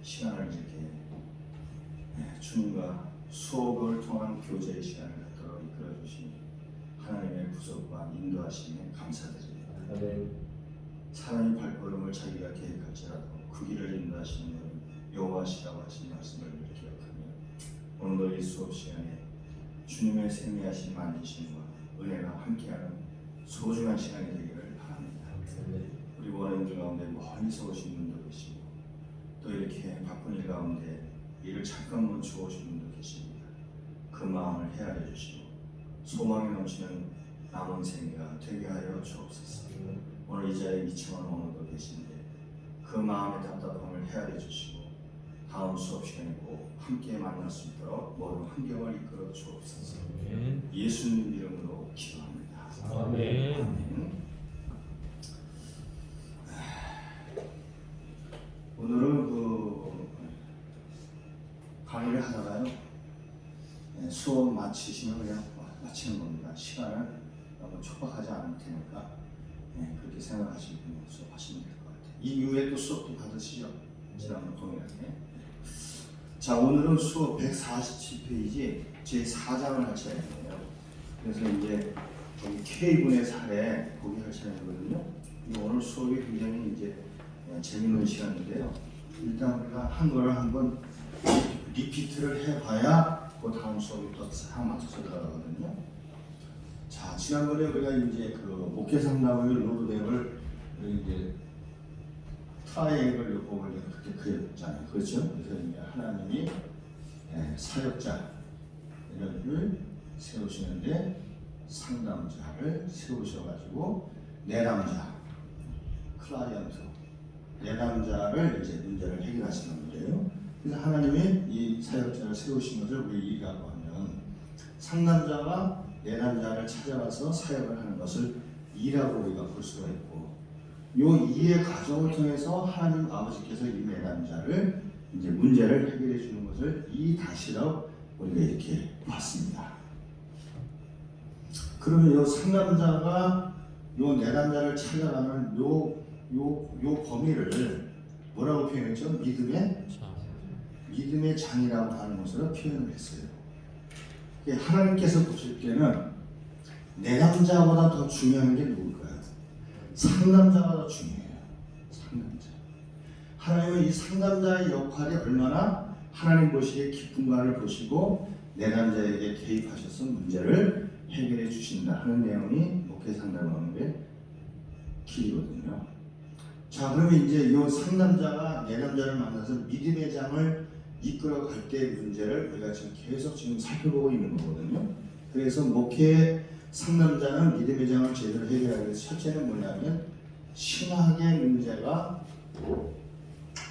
시간을 이렇게 주님과 수업을 통한 교제의 시간을 갖도록 이끌어 주신 하나님의 구속과 인도하심에 감사드립니다. 사람이 발걸음을 자기가 계획할지라도 그 길을 인도하시는 여호와시라고 하신 말씀을 기억하며 오늘도 이 수업 시간에 주님의 세미하신 만지심과 은혜가 함께하는 소중한 시간이 되기를 바랍니다. 우리 원하는 중 가운데 멀리서 오신 분도 계시고 또 이렇게 바쁜 일 가운데 일을 잠깐 멈추어 오신 분도 계십니다. 그 마음을 헤아려 주시고 소망이 넘치는 남은 생애가 되게 하여 주옵소서. 오늘 이 자리에 미청한 오늘도 계신데 그 마음의 답답함을 헤아려 주시고 다음 수업 시간에 꼭 함께 만날 수 있도록 모든 환경을 이끌어 주옵소서. 예수님 이름으로 기도합니다. 아멘. 아멘. 오늘은 강의를 하다가요 수업 마치시면 그냥 마치는 겁니다. 시간을 너무 촉박하지 않을 테니까 그렇게 생각하시고 수업하시면 될 것 같아요. 이 이후에 또 수업도 받으시죠. 지난번 동일하게. 자, 오늘은 수업 147페이지 제 4장을 할 차례예요. 그래서 이제 여기 K분의 4에 거기 할 차례거든요. 오늘 수업이 굉장히 이제 재밌는 시간인데요. 일단 우리가 한거를 한번 리피트를 해봐야 그 다음 수업이 또 상황 맞춰서 들어가거든요. 자, 지난번에 우리가 이제 그 목회 상담의 로드맵을 이제 트라이앵글 요법을 그렇게 그렸잖아요. 그렇죠? 그래서 이제 하나님이 사역자를 세우시는데 상담자를 세우셔가지고 내담자, 클라이언트, 내담자를 이제 문제를 해결하시는 문제예요. 그래서 하나님이 이 사역자를 세우신 것을 우리 이해하고 하면 상담자가 내담자를 찾아가서 사역을 하는 것을 이라고 우리가 볼 수가 있고, 요 이해 과정을 통해서 하나님 아버지께서 이 내담자를 이제 문제를 해결해 주는 것을 이 다시라고 우리가 이렇게 봤습니다. 그러면 요 상담자가 요 내담자를 찾아가는 요 범위를 뭐라고 표현했죠? 믿음의 장이라고 하는 것으로 표현을 했어요. 하나님께서 보실 때는 내담자보다 더 중요한 게 누굴까요? 상담자가 더 중요해요. 상담자. 하나님은 이 상담자의 역할이 얼마나 하나님 보시기에 기쁜가를 보시고 내담자에게 개입하셔서 문제를 해결해 주신다 하는 내용이 목회 상담원의 길이거든요. 자, 그러면 이제 이 상담자가 내담자를 만나서 믿음의 장을 이끌어 갈 때의 문제를 우리가 지금 계속 지금 살펴보고 있는 거거든요. 그래서 목회 상담자는 믿음의 장을 제대로 해결하기 위해서 첫째는 뭐냐면 신학의 문제가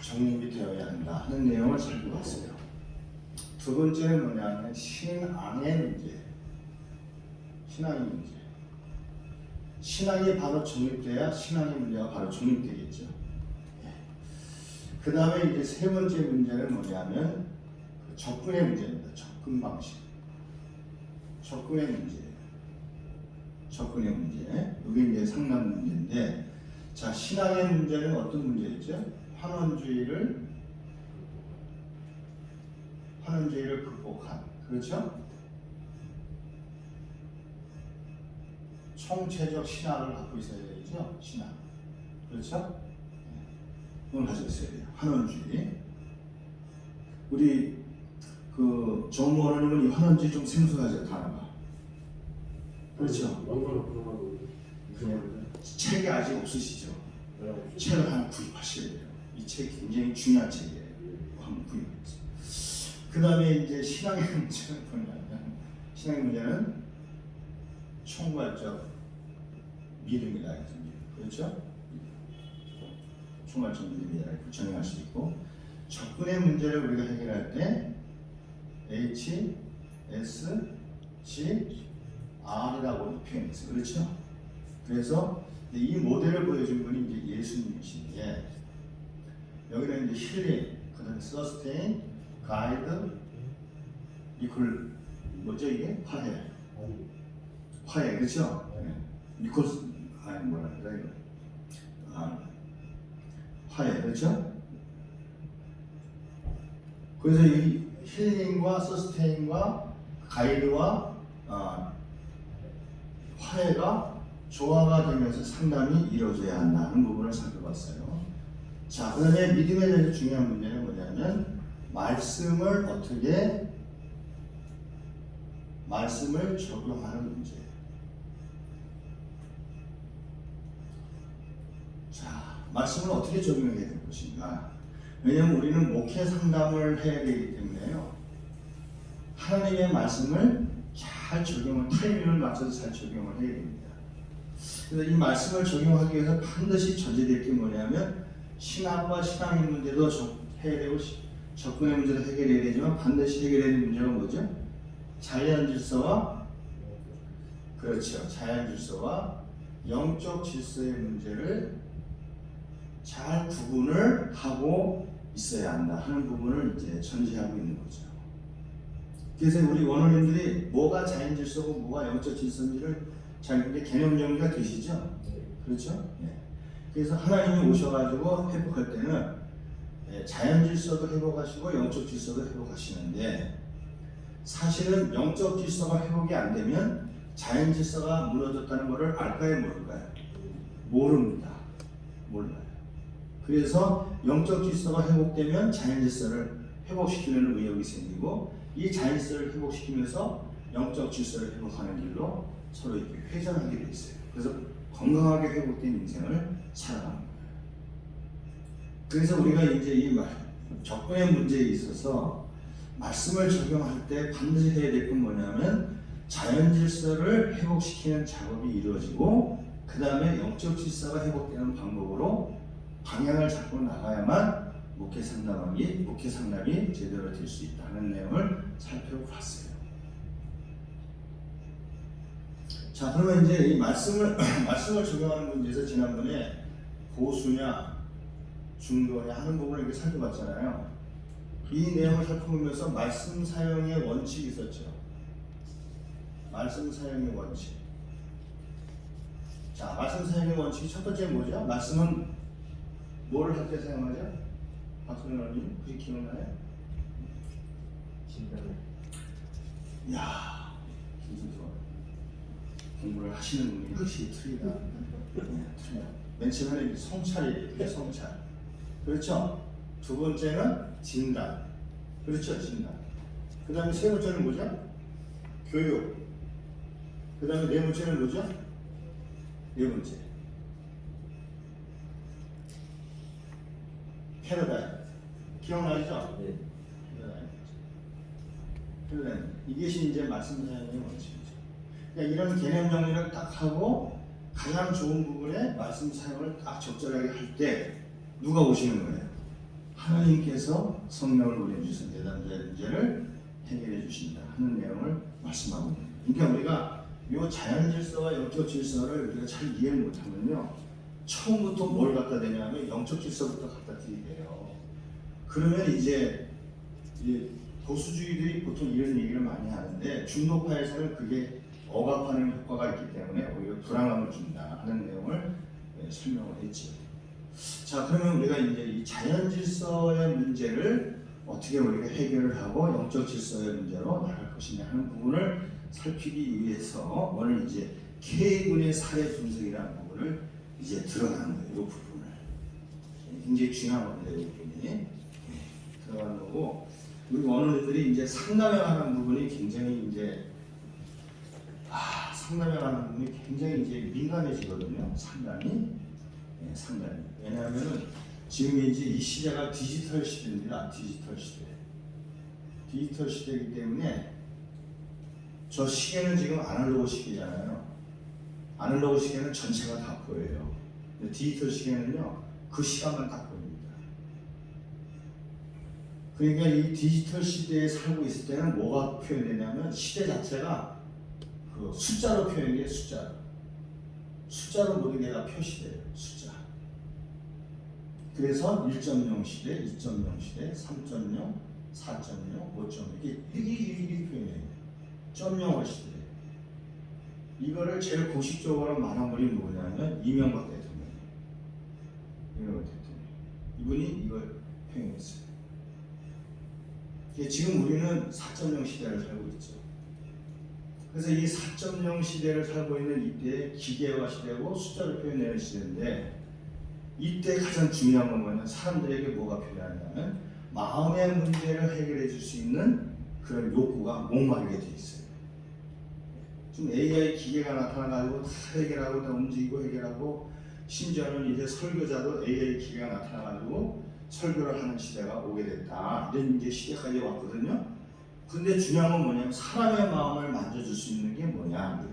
정립이 되어야 한다 하는 내용을 살펴봤어요. 두 번째는 뭐냐면 신앙의 문제, 신앙의 문제. 신앙이 바로 정립돼야 신앙의 문제가 바로 정립되겠죠. 그 다음에 이제 세 번째 문제는 뭐냐면 접근의 문제입니다. 접근 방식. 접근의 문제. 접근의 문제. 이게 이제 상담 문제인데, 자, 신앙의 문제는 어떤 문제였죠? 환원주의를 극복한. 그렇죠? 총체적 신앙을 갖고 있어야 되죠. 신앙. 그렇죠? 그걸 가지고 있어야 돼요. 환원주의. 우리 그 정모원님은 이 환원주의 좀 생소하죠, 단어가. 그렇죠? 책이 아직 없으시죠? 책을 하나 구입하셔야 돼요. 이 책이 굉장히 중요한 책이에요. 한번 구입해보세요. 그 다음에 이제 신앙의 문제는 뭐냐면, 신앙의 문제는 총괄적 믿음이다. 그렇죠? 총괄적 믿음이다. 이렇게 정의할 수 있고, 접근의 문제를 우리가 해결할 때 H, S, G, R이라고 표현했어요. 그렇죠? 그래서 이 모델을 보여준 분이 이제 예수님이신데, 여기는 이제 힐링, 그다음에 서스테인, 가이드, 이퀄, 뭐죠 이게? 화해, 그렇죠? 니콜스, 아니 뭐라 그래 이거? 화해, 그렇죠? 그래서 이 힐링과 서스테인과 가이드와 화해가 조화가 되면서 상담이 이루어져야 한다는 부분을 살펴봤어요. 자, 그 다음에 믿음에 대해서 중요한 문제는 뭐냐면 말씀을 적용하는 문제예요. 자, 말씀을 어떻게 적용해야 될 것인가? 왜냐하면 우리는 목회 상담을 해야 되기 때문에요. 하나님의 말씀을 잘 타이밍을 맞춰서 잘 적용을 해야 됩니다. 그래서 이 말씀을 적용하기 위해서 반드시 전제될 게 뭐냐면 신학과 신앙의 문제도 해야 되고 접근의 문제도 해결해야 되지만 반드시 해결해야 되는 문제가 뭐죠? 자연질서와 영적 질서의 문제를 잘 구분을 하고 있어야 한다 하는 부분을 이제 전제하고 있는 거죠. 그래서 우리 원어민들이 뭐가 자연질서고 뭐가 영적 질서인지를 잘 개념 정리가 되시죠? 그렇죠? 네. 그래서 하나님이 오셔가지고 회복할 때는 자연질서도 회복하시고 영적 질서도 회복하시는데 사실은 영적 질서가 회복이 안 되면 자연 질서가 무너졌다는 것을 알까요, 모를까요? 모릅니다. 몰라요. 그래서 영적 질서가 회복되면 자연 질서를 회복시키는 의욕이 생기고 이 자연 질서를 회복시키면서 영적 질서를 회복하는 길로 서로 이렇게 회전하게 돼 있어요. 그래서 건강하게 회복된 인생을 살아가는 거예요. 그래서 우리가 이제 이 접근의 문제에 있어서 말씀을 적용할 때 반드시 해야 될 건 뭐냐면 자연 질서를 회복시키는 작업이 이루어지고 그 다음에 영적 질서가 회복되는 방법으로 방향을 잡고 나가야만 목회 상담이 제대로 될 수 있다는 내용을 살펴봤어요. 자, 그러면 이제 이 말씀을 적용하는 문제에서 지난번에 보수냐 중도냐 하는 부분을 이렇게 살펴봤잖아요. 이 내용을 살펴보면서 말씀 사용의 원칙이 있었죠. 말씀 사용의 원칙. 자, 말씀 사용의 원칙이 첫 번째 뭐죠? 말씀은 뭐를 할 때 사용하죠? 박수현님 혹시 기억나요? 진단을. 이야, 김준서 공부를 하시는 분이 확실히 틀리다. 틀려. 맨 처음에는 성찰이에요. 성찰. 그렇죠? 두 번째는 진단. 그렇죠? 진단. 그 다음에 세 번째는 뭐죠? 교육. 그 다음에 네 번째는 뭐죠? 네 번째. 패러다임. 기억나시죠? 네. 패러다임. 이것이 이제 말씀 사용의 원칙이죠. 그러니까 이런 개념 정리를 딱 하고 가장 좋은 부분에 말씀 사용을 딱 적절하게 할 때 누가 오시는 거예요? 하나님께서 성령을 보내주셔서 내담자의 문제를 해결해 주신다 하는 내용을 말씀하고 있는 거예요. 그러니까 우리가 이 자연 질서와 영적 질서를 우리가 잘 이해를 못하면요, 처음부터 뭘 갖다 대냐면 영적 질서부터 갖다 드리게요. 그러면 이제 보수주의들이 보통 이런 얘기를 많이 하는데 중도파에서는 그게 억압하는 효과가 있기 때문에 오히려 불안감을 준다 하는 내용을 설명을 했죠. 자, 그러면 우리가 이제 이 자연 질서의 문제를 어떻게 우리가 해결을 하고 영적 질서의 문제로 나갈 것이냐 하는 부분을 살피기 위해서 오늘 이제 K군의 사례 분석이라는 부분을 이제 들어가는 거예요. 이 부분을 굉장히 중요한 겁니다. 이 부분이 들어가는 거고, 우리 원어민들이 이제 상담에 관한 부분이 굉장히 이제 상담에 관한 부분이 굉장히 이제 민감해지거든요. 상담이. 왜냐하면 지금 이제 이 시대가 디지털 시대입니다. 디지털 시대. 디지털 시대이기 때문에 저 시계는 지금 아날로그 시계잖아요. 아날로그 시계는 전체가 다 보여요. 근데 디지털 시계는요, 그 시간만 딱 보입니다. 그러니까 이 디지털 시대에 살고 있을 때는 뭐가 표현되냐면 시대 자체가 그 숫자로 표현해요. 숫자로 모든 게 다 표시돼요. 숫자. 그래서 1.0 시대, 2.0 시대, 3.0, 4.0, 5.0 이렇게 표현해요. 0.0 시대. 이거를 제일 공식적으로 말한 분이 누구냐면 이명박 대통령. 이명박 대통령. 이분이 이걸 표현했어요. 지금 우리는 4.0 시대를 살고 있죠. 그래서 이 4.0 시대를 살고 있는 이때에 기계화 시대고 숫자를 표현하는 시대인데, 이때 가장 중요한 건 뭐냐면 사람들에게 뭐가 필요하냐면 마음의 문제를 해결해 줄 수 있는 그런 욕구가 목마르게 돼 있어요. 지금 AI 기계가 나타나가지고 다 해결하고 다 움직이고 해결하고, 심지어는 이제 설교자도 AI 기계가 나타나가지고 설교를 하는 시대가 오게 됐다, 이런 이제 시대까지 왔거든요. 근데 중요한 건 뭐냐면 사람의 마음을 만져줄 수 있는 게 뭐냐,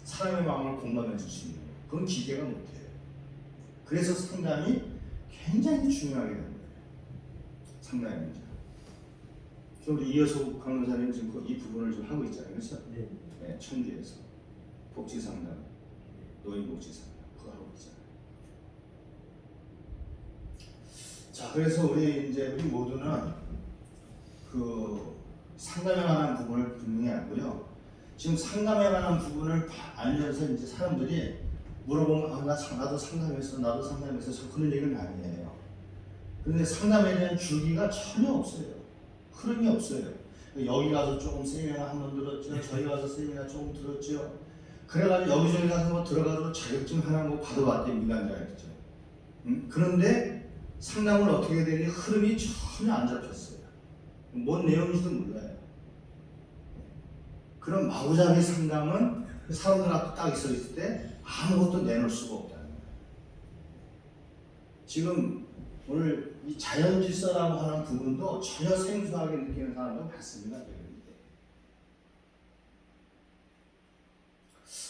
사람의 마음을 공감해 줄 수 있는 거, 그건 기계가 못해요. 그래서 상담이 굉장히 중요하게 된 거예요. 상담입니다. 우리 이여숙 강론사님 지금 이 부분을 좀 하고 있잖아요, 그렇죠? 네. 네, 청주에서 복지상담, 노인복지상담 그거 하고 있잖아요. 자, 그래서 우리 모두는 그 상담에 관한 부분을 분명히 알고요. 지금 상담에 관한 부분을 알면서 이제 사람들이 물어보면 나도 상담해서 저 그런 얘기는 아니에요. 그런데 상담에 대한 줄기가 전혀 없어요. 흐름이 없어요. 여기 가서 조금 세미나 한번 들었죠. 저희 가서 세미나 조금 들었죠. 그래가지고 여기저기 가서 뭐 들어가서 자격증 하나 뭐 받아봤대, 미간자였죠. 그런데 상담을 어떻게 되니 흐름이 전혀 안 잡혔어요. 뭔 내용인지도 몰라요. 그런 마구잡이 상담은 사람들 앞에 딱 서 있을 때 아무것도 내놓을 수가 없다는 거예요. 지금 오늘 이 자연질서라고 하는 부분도 전혀 생소하게 느끼는 사람도 많습니다.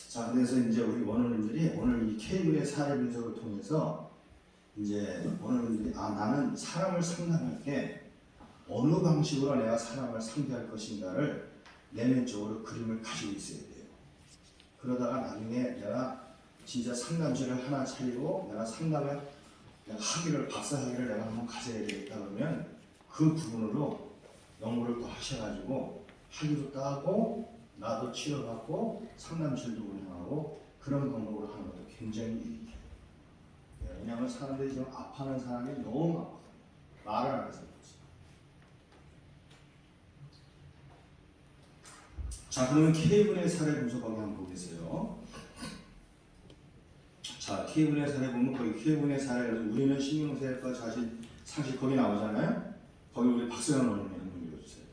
자, 그래서 이제 우리 원어민들이 오늘 이 K군의 사례 분석을 통해서 이제 원어민들이 나는 사람을 상담할 때 어느 방식으로 내가 사람을 상대할 것인가를 내면적으로 그림을 가지고 있어야 돼요. 그러다가 나중에 내가 진짜 상담실을 하나 차리고 내가 박사학위를 내가 한번 가져야 되겠다 그러면 그 부분으로 연구를 또 하셔가지고 학위도 따고 나도 치료받고 상담실도 운영하고 그런 방법으로 하는 것도 굉장히 유익해요. 왜냐하면 사람들이 지금 아파하는 사람이 너무 많거든요. 말을 안 해서 그렇지. 자, 그러면 K분의 사례 분석하기 한번 보겠어요. 자, K분의 사례 보면 거기 K분의 사례를 우리는 신경쇠약과 자신 상실 거기 나오잖아요. 거기 우리 박수영 원님이 한번 읽어주세요.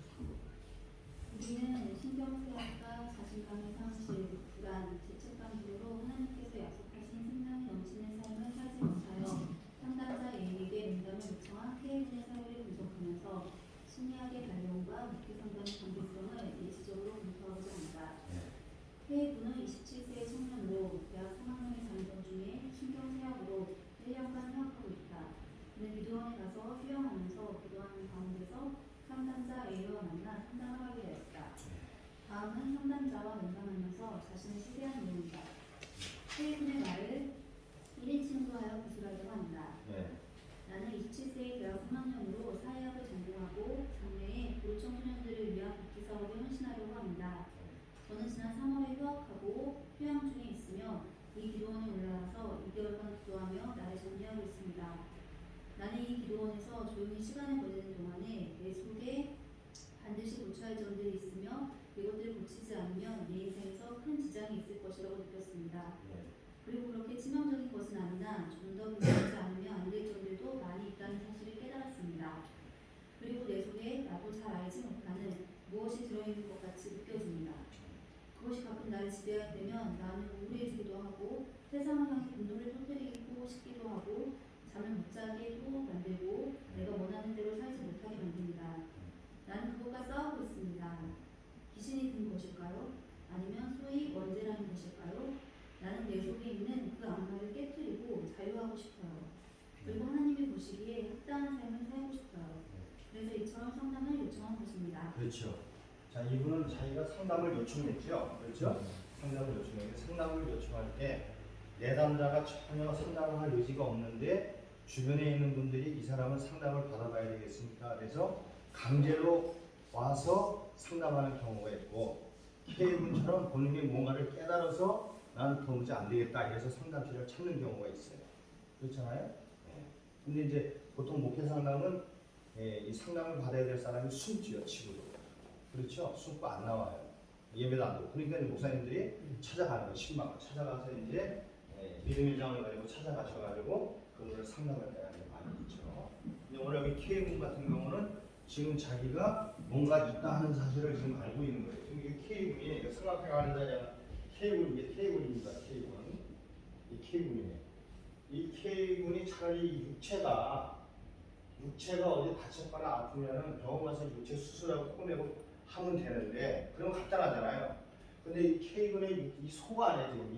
우리는 신경쇠약과 자신감의 상실, 불안, 죄책감 등으로 하나님께서 약속하신 생명이 넘치는 삶을 살지 못하여 상담자 A에게 면담을 요청한 K분의 사례를 분석하면서 심리학의 발견과 목표 상담의 관계성을 예시적으로 검토하고자 합니다. K분은 27세의 청년으로 대학 3학년에 다니던 중에 신경쇠약으로 1년간 휴학하고 있다. 그는 기도원에 가서 휴양하면서 기도하는 가운데서 상담자 A와 만나 상담을 하게 되었다. 다음은 상담자와 면담하면서 자신의 시대한 내용이다. K분의 말을 1인칭으로 하여 구술하려고 한다. 나는 27세의 대학 3학년으로 사회학을 전공하고 장래에 고청소년들을 위한 복지사업에 헌신하려고 합니다. 저는 지난 3월에 휴학하고 휴양 중에 있으며 이 기도원에 올라와서 2개월간 기도하며 나를 정리하고 있습니다. 나는 이 기도원에서 조용히 시간을 보내는 동안에 내 속에 반드시 고쳐야 할 점들이 있으며 이것들을 고치지 않으면 내 인생에서 큰 지장이 있을 것이라고 느꼈습니다. 그리고 그렇게 치명적인 것은 아니나 좀 더 고치지 않으면 안 될 점들도 많이 있다는 사실을 깨달았습니다. 그리고 내 속에 나도 잘 알지 못하는 무엇이 들어있는 것 같이 느껴집니다. 그것이 가끔 나를 지배할 때면 나는 우울해지기도 하고 세상을 향해 분노를 터뜨리고 싶기도 하고 잠을 못 자게도 만들고 내가 원하는 대로 살지 못하게 만듭니다. 나는 그것과 싸우고 있습니다. 귀신이 든 것일까요? 아니면 소위 원죄라는 것일까요? 나는 내 속에 있는 그 악마를 깨뜨리고 자유하고 싶어요. 그리고 하나님이 보시기에 합당한 삶을 살고 싶어요. 그래서 이처럼 상담을 요청한 것입니다. 그렇죠. 자, 이분은 자기가 상담을 요청했죠. 그렇죠? 상담을 요청했는데 상담을 요청할 때 내담자가 전혀 상담을 할 의지가 없는데 주변에 있는 분들이 이 사람은 상담을 받아봐야 되겠습니까? 그래서 강제로 와서 상담하는 경우가 있고, K분처럼 본인이 뭔가를 깨달아서 나는 도무지 안 되겠다 이래서 상담실을 찾는 경우가 있어요. 그렇잖아요? 근데 이제 보통 목회 상담은 이 상담을 받아야 될 사람이 숨지요, 집으로. 그렇죠? 숨고 안 나와요. 예배도 안 되고. 그러니까 목사님들이 찾아가는 거예요. 신방을 찾아가서 이제 믿음의 장을 가지고 찾아가셔가지고 그거를 상담할 때가 많이 있죠. 근데 오늘 여기 K군 같은 경우는 지금 자기가 뭔가 있다 하는 사실을 지금 알고 있는 거예요. 지금 이게 K군이 생각해가는 자잖아. K군 이게 K군입니다. K군. 이 K군이네. 이 K군이 차라리 육체가 어디 다쳤거나 아프면은 병원 가서 육체 수술하고 코내고 하면 되는데 그러면 간단하잖아요. 근데 이 K군의 이 속 안에 지금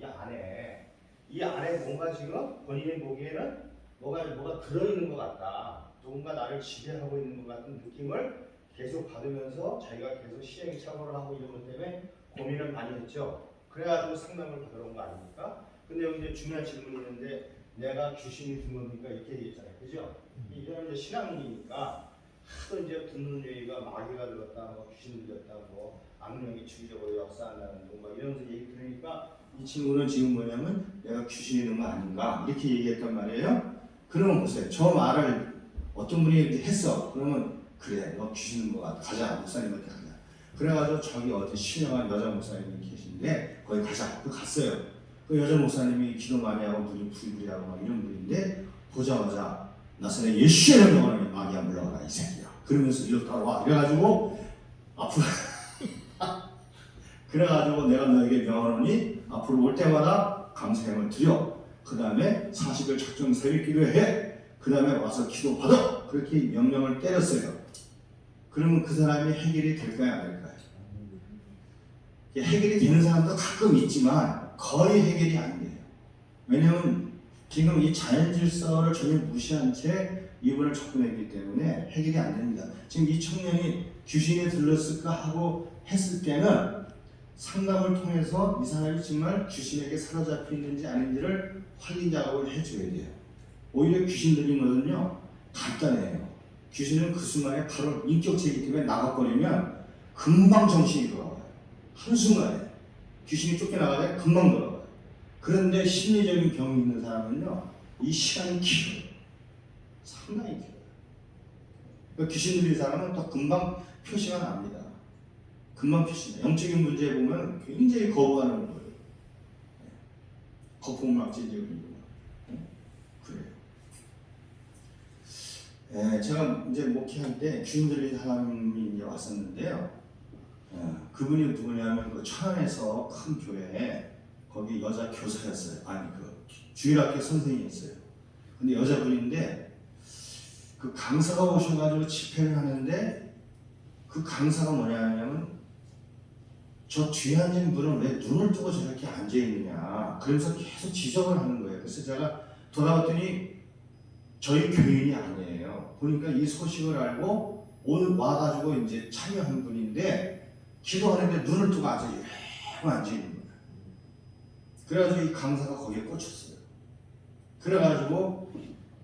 이 안에 뭔가 지금 본인이 보기에는 뭐가 들어있는 것 같다. 누군가 나를 지배하고 있는 것 같은 느낌을 계속 받으면서 자기가 계속 시행착오를 하고 이런 것 때문에 고민을 많이 했죠. 그래가지고 상담을 받으러 온 거 아닙니까? 근데 여기 이제 중요한 질문이 있는데 내가 귀신이 든 겁니까? 이렇게 얘기했잖아요. 그죠? 이거는 이제 신앙이니까 하도 이제 듣는 얘기가 마귀가 들었다, 뭐 귀신 들렸다, 뭐 악령이 주기적으로 역사한다는 거, 막 이러면서 얘기 들으니까 이 친구는 지금 뭐냐면 내가 귀신이 든 거 아닌가 이렇게 얘기했단 말이에요. 그러면 보세요. 저 말을 어떤 분이 했어. 그러면 그래, 너 귀신 든 거 같아. 가자, 목사님한테 가자. 그래가지고 저기 어디 신령한 여자 목사님이 계신데 거기 가자. 그 갔어요. 그 여자 목사님이 기도 많이 하고 눈이 부리부리하고 막 이런 분인데 보자마자 나서는 예수의 이름으로 마귀야 물러가라 이 새끼야. 그러면서 이리 따라와. 이래가지고 앞으로 그래가지고 내가 너에게 명하노니 앞으로 올 때마다 감사함을 드려. 그 다음에 40일 작정 새벽 기도해. 그 다음에 와서 기도 받아. 그렇게 명령을 때렸어요. 그러면 그 사람이 해결이 될까요, 안 될까요? 해결이 되는 사람도 가끔 있지만 거의 해결이 안 돼요. 왜냐하면 지금 이 자연 질서를 전혀 무시한 채 이분을 접근했기 때문에 해결이 안 됩니다. 지금 이 청년이 귀신에 들렸을까 하고 했을 때는 상담을 통해서 이 사람이 정말 귀신에게 사로잡혀 있는지 아닌지를 확인 작업을 해줘야 돼요. 오히려 귀신 들린 거는요 간단해요. 귀신은 그 순간에 바로 인격체이기 때문에 나가버리면 금방 정신이 돌아와요. 한순간에 귀신이 쫓겨나가면 금방 돌아와요. 그런데 심리적인 병이 있는 사람은요 이 시간이 길어요. 상당히 길어요. 그러니까 귀신 들린 사람은 또 금방 표시가 납니다. 금방 표시나 영적인 문제에 보면 굉장히 거부하는 거예요. 거품막지적인 거. 그래요. 제가 이제 목회할 때 귀신 들린 사람이 이제 왔었는데요. 그분이 누구냐면 그 천안에서 큰 교회에 거기 여자 교사였어요. 아니 그 주일학교 선생님이었어요. 근데 여자분인데 그 강사가 오셔가지고 집회를 하는데 그 강사가 뭐냐면 저 뒤에 앉은 분은 왜 눈을 뜨고 저렇게 앉아있느냐. 그러면서 계속 지적을 하는 거예요. 그래서 제가 돌아봤더니 저희 교인이 아니에요. 보니까 이 소식을 알고 오늘 와가지고 이제 참여한 분인데 기도하는데 눈을 뜨고 앉아있는 거예요. 그래가지고 이 강사가 거기에 꽂혔어요. 그래가지고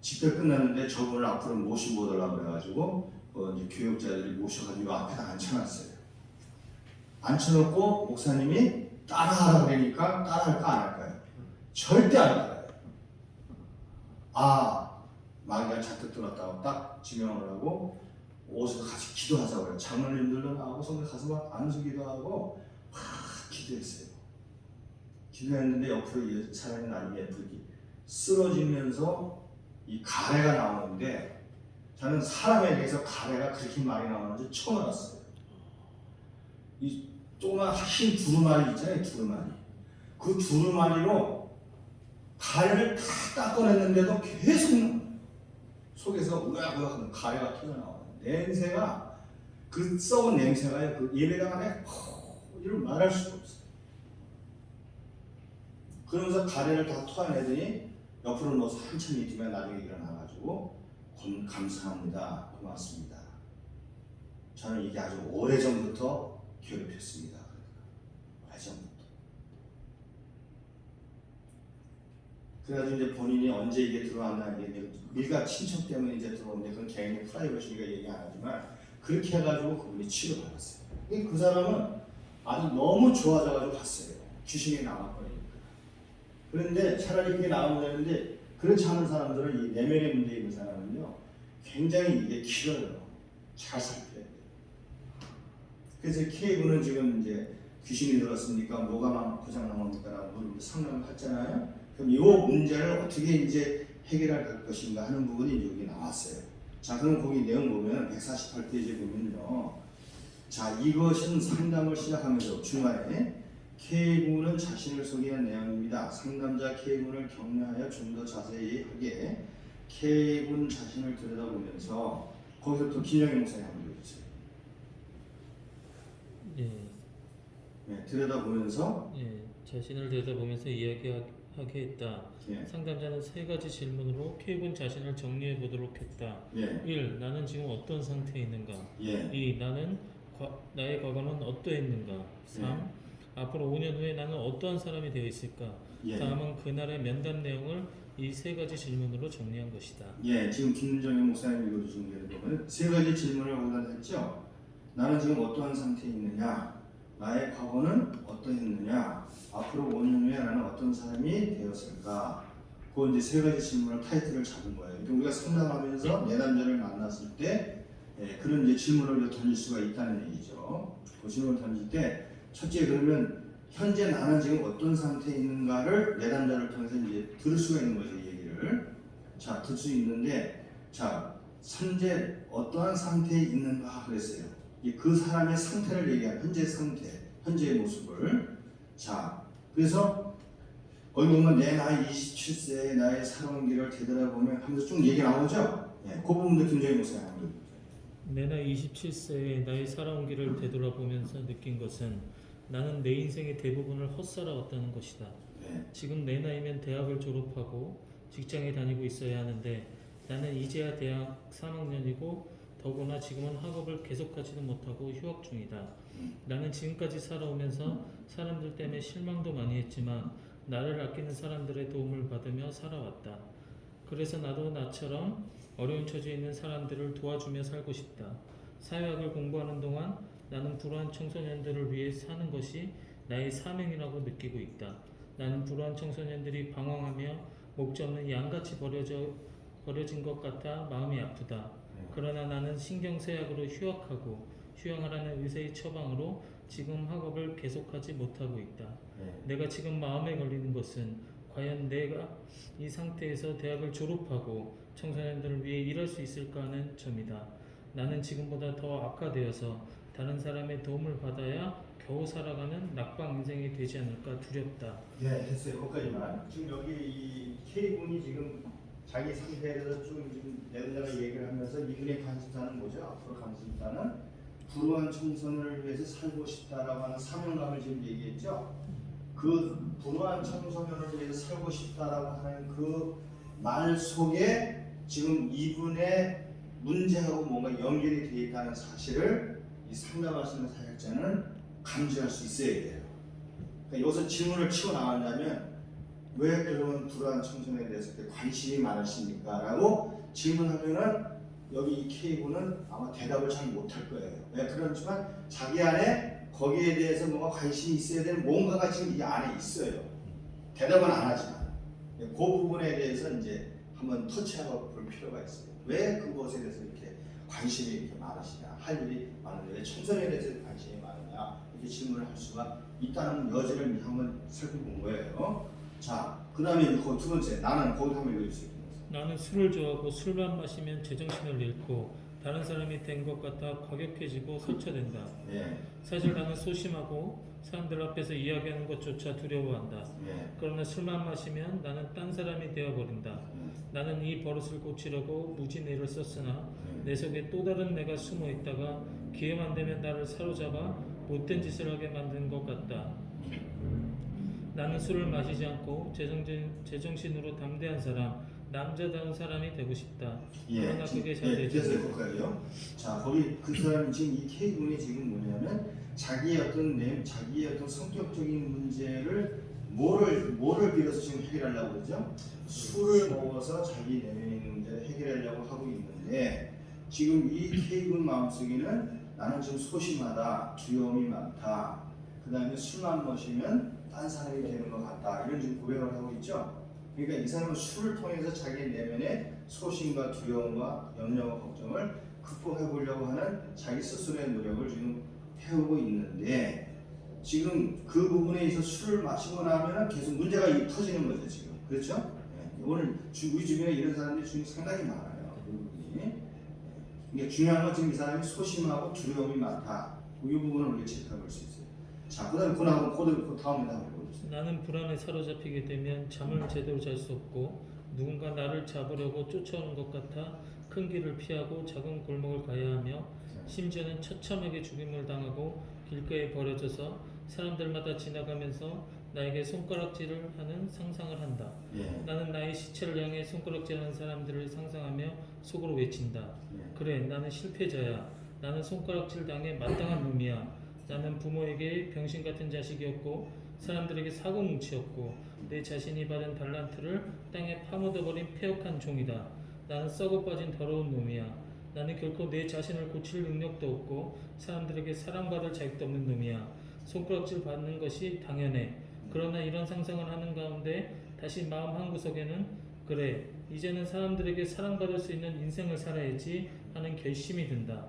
집회 끝났는데 저분을 앞으로 모시고 오더라고 그래가지고 이제 교육자들이 모셔가지고 앞에다 앉혀놨어요. 앉혀놓고 목사님이 따라하라 그러니까 따라할까 안 할까요? 절대 안 따라요. 마귀가 잔뜩 들었다고 딱 지명을 하고 오셔서 같이 기도하자고 그래요. 장로님들도 나오고 성대 가서 막 안수 기도하고 막 기도했어요. 기도했는데 옆으로 이 사람이 나중에 예쁘게 쓰러지면서 이 가래가 나오는데 저는 사람에 대해서 가래가 그렇게 많이 나오는지 처음 알았어요. 이 조그만 흰 두루마리 있잖아요. 두루마리. 그 두루마리로 가래를 다 닦아냈는데도 계속 속에서 우약우약 가래가 튀어나와요. 냄새가 그 썩은 냄새가요. 그 예배당안에 이를 말할 수가 없어요. 그러면서 가래를 다 토해내더니 옆으로 넣어서 한참 있으면 나중에 일어나가지고 감사합니다. 고맙습니다. 저는 이게 아주 오래전부터 괴롭혔습니다. 오래전부터. 그래가지고 이제 본인이 언제 이게 들어왔나 이게 일가 친척 때문에 이제 들어오는데 그건 개인의 프라이버시니까 얘기 안 하지만 그렇게 해가지고 그분이 치료받았어요. 그 사람은 아주 너무 좋아져가지고 갔어요. 귀신이 나와버리니까. 그런데 차라리 그게 나오면 되는데 그렇지 않은 사람들은 이 내면의 문제 있는 사람은요 굉장히 이게 길어요. 잘 살펴야 돼요. 그래서 K군은 지금 이제 귀신이 들었으니까 뭐가 고장 나옵니까라고 상담을 했잖아요. 그럼 이 문제를 어떻게 이제 해결할 것인가 하는 부분이 여기 나왔어요. 자, 그럼 거기 내용 보면 148페이지 보면요. 자, 이것은 상담을 시작하면서 중간에 K군은 자신을 소개한 내용입니다. 상담자 K군을 격려하여 좀 더 자세히 하게 K군 자신을 들여다보면서 거기서 또 김영희 목사님 한번 읽어주세요. 예, 네, 들여다보면서 예, 자신을 들여다보면서 이야기하게 했다. 예, 상담자는 세 가지 질문으로 K군 자신을 정리해 보도록 했다. 예, 1. 나는 지금 어떤 상태에 있는가? 예, 2. 나의 과거는 어떠했는가? 3. 앞으로 5년 후에 나는 어떠한 사람이 되어 있을까? 예. 다음은 그날의 면담 내용을 이 세 가지 질문으로 정리한 것이다. 예, 지금 김정현 목사님 읽어주신 게 보면 세 가지 질문을 거기다 했죠. 나는 지금 어떠한 상태에 있느냐? 나의 과거는 어떠했느냐? 앞으로 5년 후에 나는 어떤 사람이 되었을까? 그 이제 세 가지 질문을 타이틀을 잡은 거예요. 그러니까 우리가 상담하면서 내담자를 만났을 때 그런 이제 질문을 던질 수가 있다는 얘기죠. 그 질문을 던질 때 첫째 그러면 현재 나는 지금 어떤 상태에 있는가를 내담자를 통해서 이제 들을 수가 있는 거죠, 이 얘기를. 자, 들 수 있는데, 자, 현재 어떠한 상태에 있는가 그랬어요. 그 사람의 상태를 얘기하는 현재 상태, 현재의 모습을. 자, 그래서 거기 보면 내 나이 27세의 나의 살아온 길을 되돌아보면 하면서 쭉 얘기 나오죠. 예, 그 부분도 김정희 목사님 한번 내 나이 27세에 나의 살아온 길을 되돌아보면서 느낀 것은 나는 내 인생의 대부분을 헛살아왔다는 것이다. 네. 지금 내 나이면 대학을 졸업하고 직장에 다니고 있어야 하는데 나는 이제야 대학 3학년이고 더구나 지금은 학업을 계속하지도 못하고 휴학 중이다. 나는 지금까지 살아오면서 사람들 때문에 실망도 많이 했지만 나를 아끼는 사람들의 도움을 받으며 살아왔다. 그래서 나도 나처럼 어려운 처지에 있는 사람들을 도와주며 살고 싶다. 사회학을 공부하는 동안 나는 불우한 청소년들을 위해 사는 것이 나의 사명이라고 느끼고 있다. 나는 불우한 청소년들이 방황하며 목적 없는 양같이 버려진 것 같아 마음이 아프다. 그러나 나는 신경쇠약으로 휴학하고 휴양하라는 의사의 처방으로 지금 학업을 계속하지 못하고 있다. 내가 지금 마음에 걸리는 것은 과연 내가 이 상태에서 대학을 졸업하고 청소년들을 위해 일할 수 있을까 하는 점이다. 나는 지금보다 더 악화되어서 다른 사람의 도움을 받아야 겨우 살아가는 낙방 인생이 되지 않을까 두렵다. 네, 됐어요. 거기까지만. 지금 여기 이 K군이 지금 자기 상태에 대해서 쭉 지금 내담자가 얘기를 하면서 이분의 관심사는 뭐죠? 앞으로 관심사는 불우한 청소년을 위해서 살고 싶다라고 하는 사명감을 지금 얘기했죠. 그 불우한 청소년을 위해서 살고 싶다라고 하는 그 말 속에 지금 이분의 문제하고 뭔가 연결이 되어 있다는 사실을 이 상담하시는 사역자는 감지할 수 있어야 돼요. 그러니까 여기서 질문을 치고 나간다면 왜 그러면 불우한 청소년에 대해서 관심이 많으십니까? 라고 질문하면은 여기 이 K군은 아마 대답을 잘 못할 거예요. 왜 그렇지만 자기 안에 거기에 대해서 뭔가 관심이 있어야 되는 뭔가가 지금 이 안에 있어요. 대답은 안 하지만 그 부분에 대해서 이제 한번 터치하고 볼 필요가 있어요. 왜 그것에 대해서 이렇게 관심이 이렇게 많으시냐, 할 일이 많은데 왜 청소년에 대해서 관심이 많으냐 이렇게 질문을 할 수가 있다는 여지를 한번 살펴본 거예요. 자, 그 다음에 두 번째 나는 거기 한번 읽어주세요. 나는 술을 좋아하고 술만 마시면 제정신을 잃고 다른 사람이 된 것 같아 과격해지고 설쳐된다. 예, 사실 나는 소심하고 사람들 앞에서 이야기하는 것조차 두려워한다. 예, 그러나 술만 마시면 나는 딴 사람이 되어버린다. 나는 이 버릇을 고치려고 무진 애를 썼으나 내 속에 또 다른 내가 숨어 있다가 기회만 되면 나를 사로잡아 못된 짓을 하게 만든 것 같다. 나는 술을 마시지 않고 제정신으로 담대한 사람, 남자다운 사람이 되고 싶다. 그러나 그게 잘 되지 됐어요. 않는다. 거기까지요. 자, 거기 그 사람 지금 이 K군이 지금 뭐냐면 자기의 어떤 성격적인 문제를 뭐를 빌어서 지금 해결하려고 그러죠? 술을 먹어서 자기 내면에 있는 문제를 해결하려고 하고 있는데 지금 이 K군 마음속에는 나는 지금 소심하다, 두려움이 많다. 그 다음에 술만 마시면 딴 사람이 되는 것 같다. 이런 지금 고백을 하고 있죠. 그러니까 이 사람은 술을 통해서 자기 내면의 소심과 두려움과 염려와 걱정을 극복해 보려고 하는 자기 스스로의 노력을 지금 해오고 있는데 지금 그 부분에 있어서 술을 마시고 나면 계속 문제가 터지는 거죠 지금. 그렇죠? 오늘 우리 주변에 이런 사람들이 지금 상당히 많아요. 이게 중요한 건 지금 이 사람이 소심하고 두려움이 많다. 이 부분을 우리가 체크해 볼 수 있어요. 자, 그다음에 그 다음에 한번 보겠습니다. 나는 불안에 사로잡히게 되면 잠을 제대로 잘 수 없고 누군가 나를 잡으려고 쫓아오는 것 같아 큰 길을 피하고 작은 골목을 가야 하며 심지어는 처참하게 죽임을 당하고 길가에 버려져서 사람들마다 지나가면서 나에게 손가락질을 하는 상상을 한다. 예. 나는 나의 시체를 향해 손가락질하는 사람들을 상상하며 속으로 외친다. 예. 그래, 나는 실패자야. 나는 손가락질 당해 마땅한 놈이야. 나는 부모에게 병신 같은 자식이었고 사람들에게 사고뭉치였고 내 자신이 받은 달란트를 땅에 파묻어버린 폐역한 종이다. 나는 썩어빠진 더러운 놈이야. 나는 결코 내 자신을 고칠 능력도 없고 사람들에게 사랑받을 자격도 없는 놈이야. 손가락질 받는 것이 당연해. 그러나 이런 상상을 하는 가운데 다시 마음 한구석에는 그래, 이제는 사람들에게 사랑받을 수 있는 인생을 살아야지 하는 결심이 든다.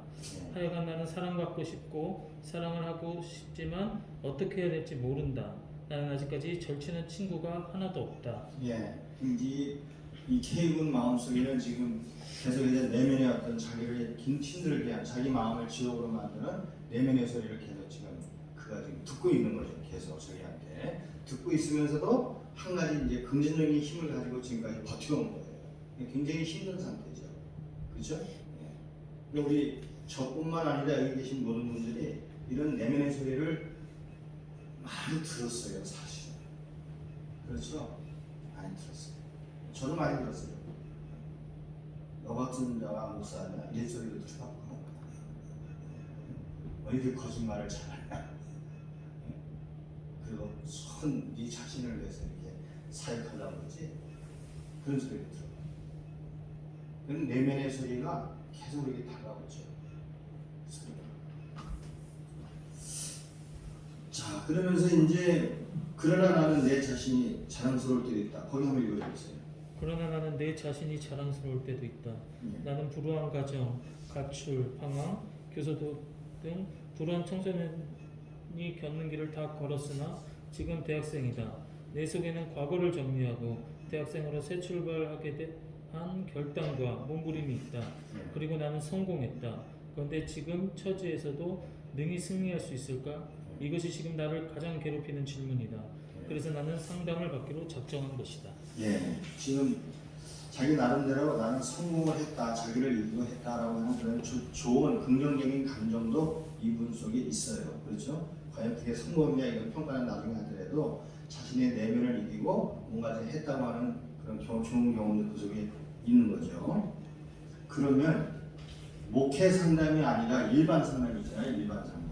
하여간 나는 사랑받고 싶고 사랑을 하고 싶지만 어떻게 해야 될지 모른다. 나는 아직까지 절치는 친구가 하나도 없다. 예. 이 K군 마음속에는 지금 계속 이제 내면의 어떤 자기를 힘들게 한 자기 마음을 지옥으로 만드는 내면의 소리를 계속 지금 그가 지금 듣고 있는 거죠. 계속 저희한테 듣고 있으면서도 한 가지 이제 긍정적인 힘을 가지고 지금까지 버텨온 거예요. 굉장히 힘든 상태죠. 그렇죠? 예. 우리 저뿐만 아니라 여기 계신 모든 분들이 이런 내면의 소리를 많이 들었어요, 사실. 그렇죠? 많이 들었어요. 저도 많이 들었어요. 너 같은 자가 목사냐? 이 소리도 들어봤고, 왜 이렇게 거짓말을 잘하냐? 그리고 네 자신을 위해서 이렇게 사역하려고 그러지? 그런 소리를 들어. 그런 내면의 소리가 계속 이렇게 다가오죠. 소리가. 자, 그러면서 이제 그러나 나는 내 자신이 자랑스러울 때도 있다. 거기 한번 읽어주세요. 그러나 나는 내 자신이 자랑스러울 때도 있다. 나는 불우한 가정, 가출, 방황, 교서도 등 불우한 청소년이 겪는 길을 다 걸었으나 지금 대학생이다. 내 속에는 과거를 정리하고 대학생으로 새 출발하게 한 결단과 몸부림이 있다. 그리고 나는 성공했다. 그런데 지금 처지에서도 능히 승리할 수 있을까? 이것이 지금 나를 가장 괴롭히는 질문이다. 그래서 나는 상담을 받기로 작정한 것이다. 예, 지금 자기 나름대로 나는 성공을 했다, 자기를 인도했다라고 하는 그런 좋은 긍정적인 감정도 이분 속에 있어요. 그렇죠? 과연 그게 성공이냐 이건 평가는 나중에 하더라도 자신의 내면을 이기고 뭔가 좀 했다고 하는 그런 좋은 경험도 그 속에 있는 거죠. 그러면 목회 상담이 아니라 일반 상담이 있잖아요. 일반 상담.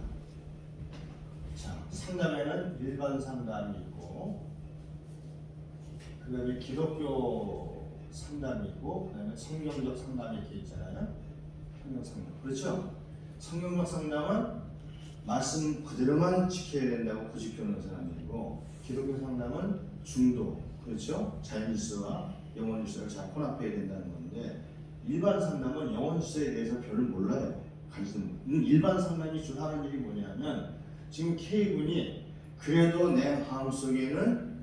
자, 상담에는 일반 상담이 있고 그 다음에 기독교 상담이 있고 그 다음에 성경적 상담이 이렇게 있잖아요. 성경 상담. 그렇죠? 성경적 상담은 말씀 그대로만 지켜야 된다고 고집해오는 사람들이고 기독교 상담은 중도, 그렇죠? 자연질서와 영혼질서를 잘 혼합해야 된다는 건데 일반 상담은 영혼질서에 대해서 별로 몰라요. 일반 상담이 주로 하는 일이 뭐냐면 지금 K군이 그래도 내 마음속에는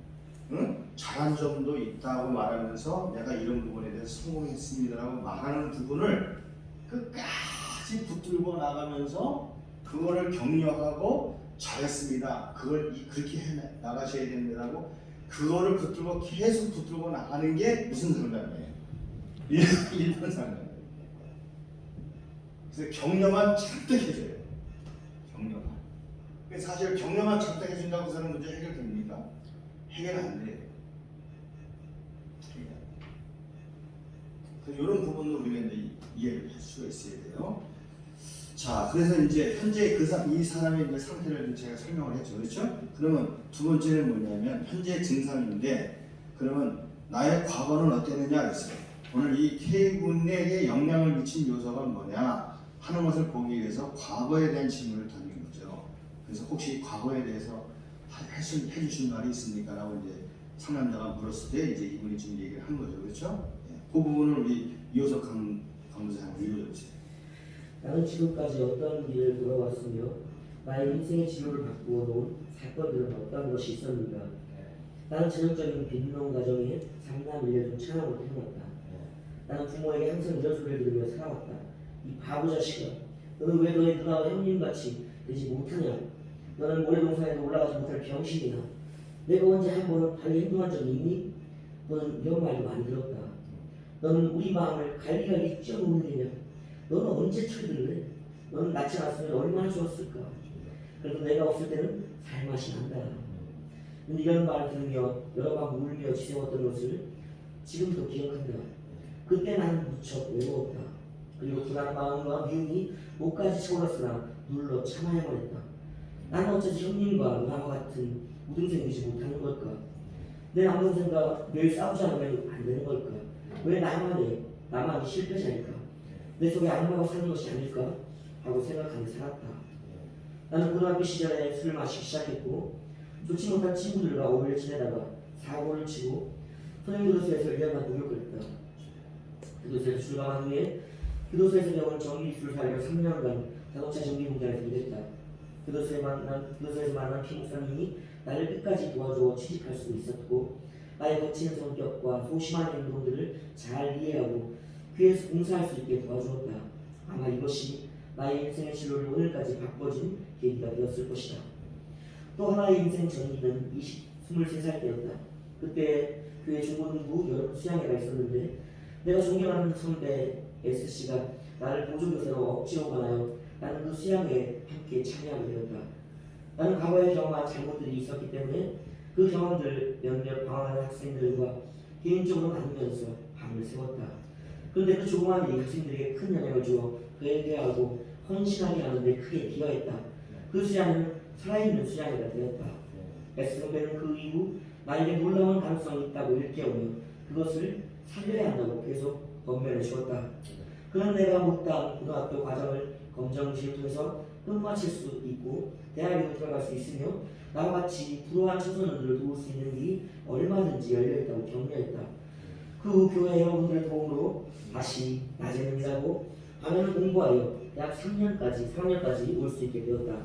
잘한 점도 있다고 말하면서 내가 이런 부분에 대해서 성공했습니다라고 말하는 부분을 끝까지 붙들고 나가면서 그거를 격려하고 잘했습니다. 그걸 그렇게 해 나가셔야 됩니다라고 그거를 붙들고 계속 붙들고 나가는 게 무슨 상담이에요? 일반 상담이에요. 그래서 격려만 잔뜩 해줘요. 격려만. 사실 격려만 잔뜩 해준다고 해서 문제 해결됩니까? 해결 안 돼요. 이런 부분도 우리가 이제 이해를 할 수가 있어야 돼요. 자, 그래서 이제 현재 이 사람의 이제 상태를 제가 설명을 했죠, 그렇죠? 그러면 두 번째는 뭐냐면 현재 증상인데, 그러면 나의 과거는 어땠느냐 그랬어요. 오늘 이 K군에게 영향을 미친 요소가 뭐냐 하는 것을 보기 위해서 과거에 대한 질문을 던진 거죠. 그래서 혹시 과거에 대해서 해주신 말이 있습니까? 라고 이제 상담자가 물었을 때 이제 이분이 지금 얘기를 한 거죠, 그렇죠? 그 부분을 우리 이호석 강부사 한번 읽어주세요. 나는 지금까지 어떤 길을 걸어왔으며 나의 인생의 진로를 바꾸어 놓은 사건들은 어떤 것이 있었는가? 나는 전형적인 빈농 가정의 3남 1녀 중 차남으로 태어났다. 나는 부모에게 항상 이런 소리를 들으며 살아왔다. 이 바보 자식아, 너는 왜 너의 누나와 형님같이 되지 못하냐? 너는 모래동산에도 올라가지 못할 병신이야. 내가 언제 한 번은 달리 행동한 적이 있니? 너는 이런 말도 많이 들었다. 너는 우리 마음을 갈기갈기 찢어놓는 게냐? 너는 언제 철들래? 너는 낳지 않았으면 얼마나 좋았을까? 그래도 내가 없을 때는 살맛이 난다. 근데 이런 말을 들으며 여러 번 울며 지새웠던 것을 지금도 기억한다. 그때 나는 무척 외로웠다. 그리고 불안한 마음과 미움이 목까지 차올랐으나 눌러 참아야만 했다. 나는 어쩌지 형님과 누나와 같은 우등생이 되지 못하는 걸까? 내 남동생과 매일 싸우지 않으면 안 되는 걸까? 왜 나만이 실패자일까? 내 속에 악마가 사는 것이 아닐까? 하고 생각하며 살았다. 나는 고등학교 시절에 술을 마시기 시작했고 좋지 못한 친구들과 오래 지내다가 사고를 치고 선행교도소에서 1년간 목욕을 했다. 교도소에서 출감한 후에 교도소에서 배운 전기기술을 살려 3년간 자동차 정비 공장에서 일했다. 교도소에서 만난 피 목사님이 나를 끝까지 도와주어 취직할 수 있었고 나의 거친 성격과 소심한 행동들을 잘 이해하고 교회에서 봉사할 수 있게 도와주었다. 아마 이것이 나의 인생의 진로를 오늘까지 바꿔준 계기가 되었을 것이다. 또 하나의 인생 전기는 23살 때였다. 그때 교회 중고등부 수양회가 있었는데 내가 존경하는 선배 S씨가 나를 보조교사로 억지로 권하여 나는 그 수양회에 함께 참여하게 되었다. 나는 과거에 경험한 잘못들이 있었기 때문에 그 경험들 몇몇 방황하는 학생들과 개인적으로 나누면서 밤을 새웠다. 그런데 그 조그만 일이 학생들에게 큰 영향을 주어 회개하고 헌신하게 하는데 크게 기여했다. 그 수양은 살아있는 수양회가 되었다. S 선배는 그 이후 나에게 놀라운 가능성이 있다고 일깨우며 그것을 살려야 한다고 계속 권면해 주었다. 그런 내가 못다한 고등학교 과정을 검정고시를 통해서 끝마칠 수 있고 대학에도 들어갈 수 있으며 나와 같이 불우한 청소년들을 도울 수 있는 일이 얼마든지 열려있다고 격려했다. 그 후 교회 여러분들의 도움으로 다시 낮에는 일하고 밤에는 공부하여 약 3년까지 올 수 있게 되었다.